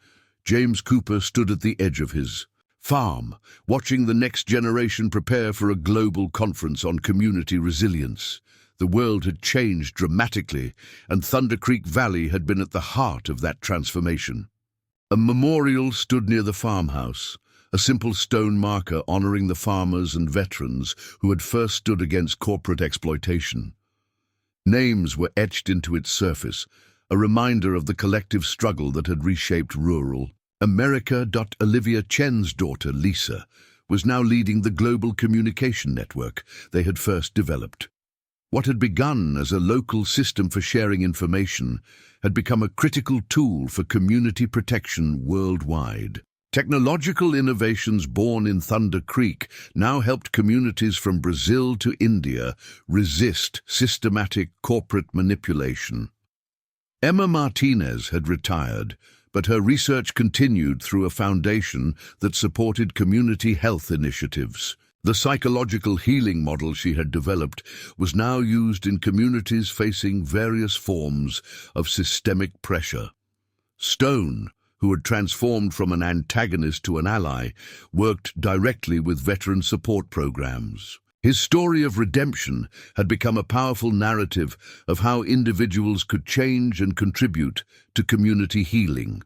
James Cooper stood at the edge of his farm, watching the next generation prepare for a global conference on community resilience. The world had changed dramatically, and Thunder Creek Valley had been at the heart of that transformation. A memorial stood near the farmhouse, a simple stone marker honoring the farmers and veterans who had first stood against corporate exploitation. Names were etched into its surface, a reminder of the collective struggle that had reshaped rural America. Olivia Chen's daughter, Lisa, was now leading the global communication network they had first developed. What had begun as a local system for sharing information had become a critical tool for community protection worldwide. Technological innovations born in Thunder Creek now helped communities from Brazil to India resist systematic corporate manipulation. Emma Martinez had retired, but her research continued through a foundation that supported community health initiatives. The psychological healing model she had developed was now used in communities facing various forms of systemic pressure. Stone, who had transformed from an antagonist to an ally, worked directly with veteran support programs. His story of redemption had become a powerful narrative of how individuals could change and contribute to community healing.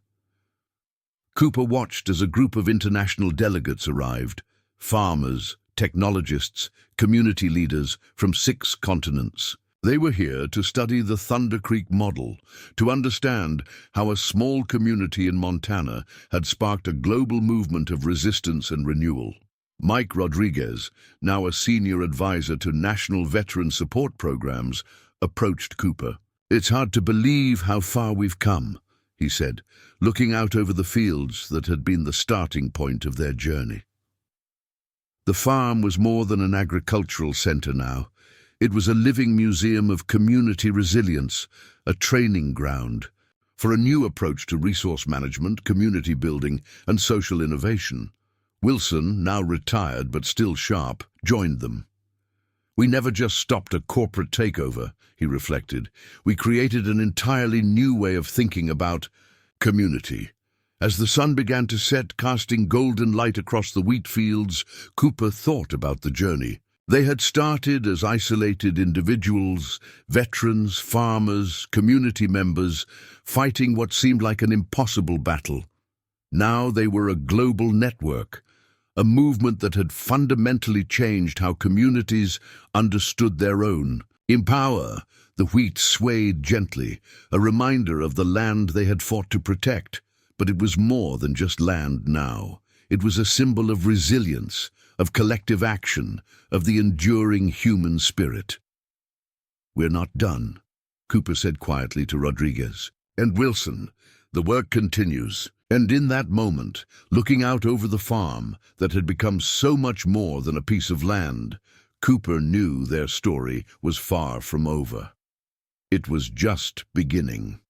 Cooper watched as a group of international delegates arrived, farmers, technologists, community leaders from 6 continents. They were here to study the Thunder Creek model, to understand how a small community in Montana had sparked a global movement of resistance and renewal. Mike Rodriguez, now a senior advisor to national veteran support programs, approached Cooper. "It's hard to believe how far we've come," he said, looking out over the fields that had been the starting point of their journey. The farm was more than an agricultural center now. It was a living museum of community resilience, a training ground for a new approach to resource management, community building, and social innovation. Wilson, now retired but still sharp, joined them. "We never just stopped a corporate takeover," he reflected. "We created an entirely new way of thinking about community." As the sun began to set, casting golden light across the wheat fields, Cooper thought about the journey. They had started as isolated individuals, veterans, farmers, community members, fighting what seemed like an impossible battle. Now they were a global network, a movement that had fundamentally changed how communities understood their own. In power, the wheat swayed gently, a reminder of the land they had fought to protect. But it was more than just land now. It was a symbol of resilience, of collective action, of the enduring human spirit. "We're not done," Cooper said quietly to Rodriguez. "And Wilson, the work continues." And in that moment, looking out over the farm that had become so much more than a piece of land, Cooper knew their story was far from over. It was just beginning.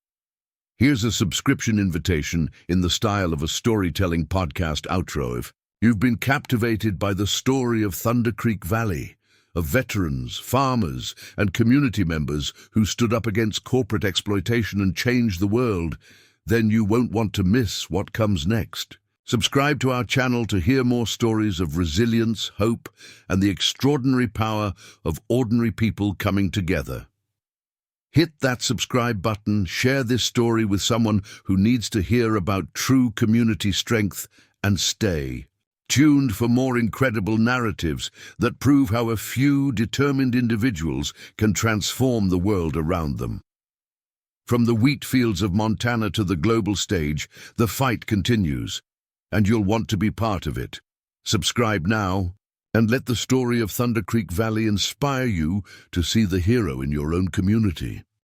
Here's a subscription invitation in the style of a storytelling podcast outro. If you've been captivated by the story of Thunder Creek Valley, of veterans, farmers, and community members who stood up against corporate exploitation and changed the world, then you won't want to miss what comes next. Subscribe to our channel to hear more stories of resilience, hope, and the extraordinary power of ordinary people coming together. Hit that subscribe button, share this story with someone who needs to hear about true community strength, and stay tuned for more incredible narratives that prove how a few determined individuals can transform the world around them. From the wheat fields of Montana to the global stage, the fight continues, and you'll want to be part of it. Subscribe now, and let the story of Thunder Creek Valley inspire you to see the hero in your own community.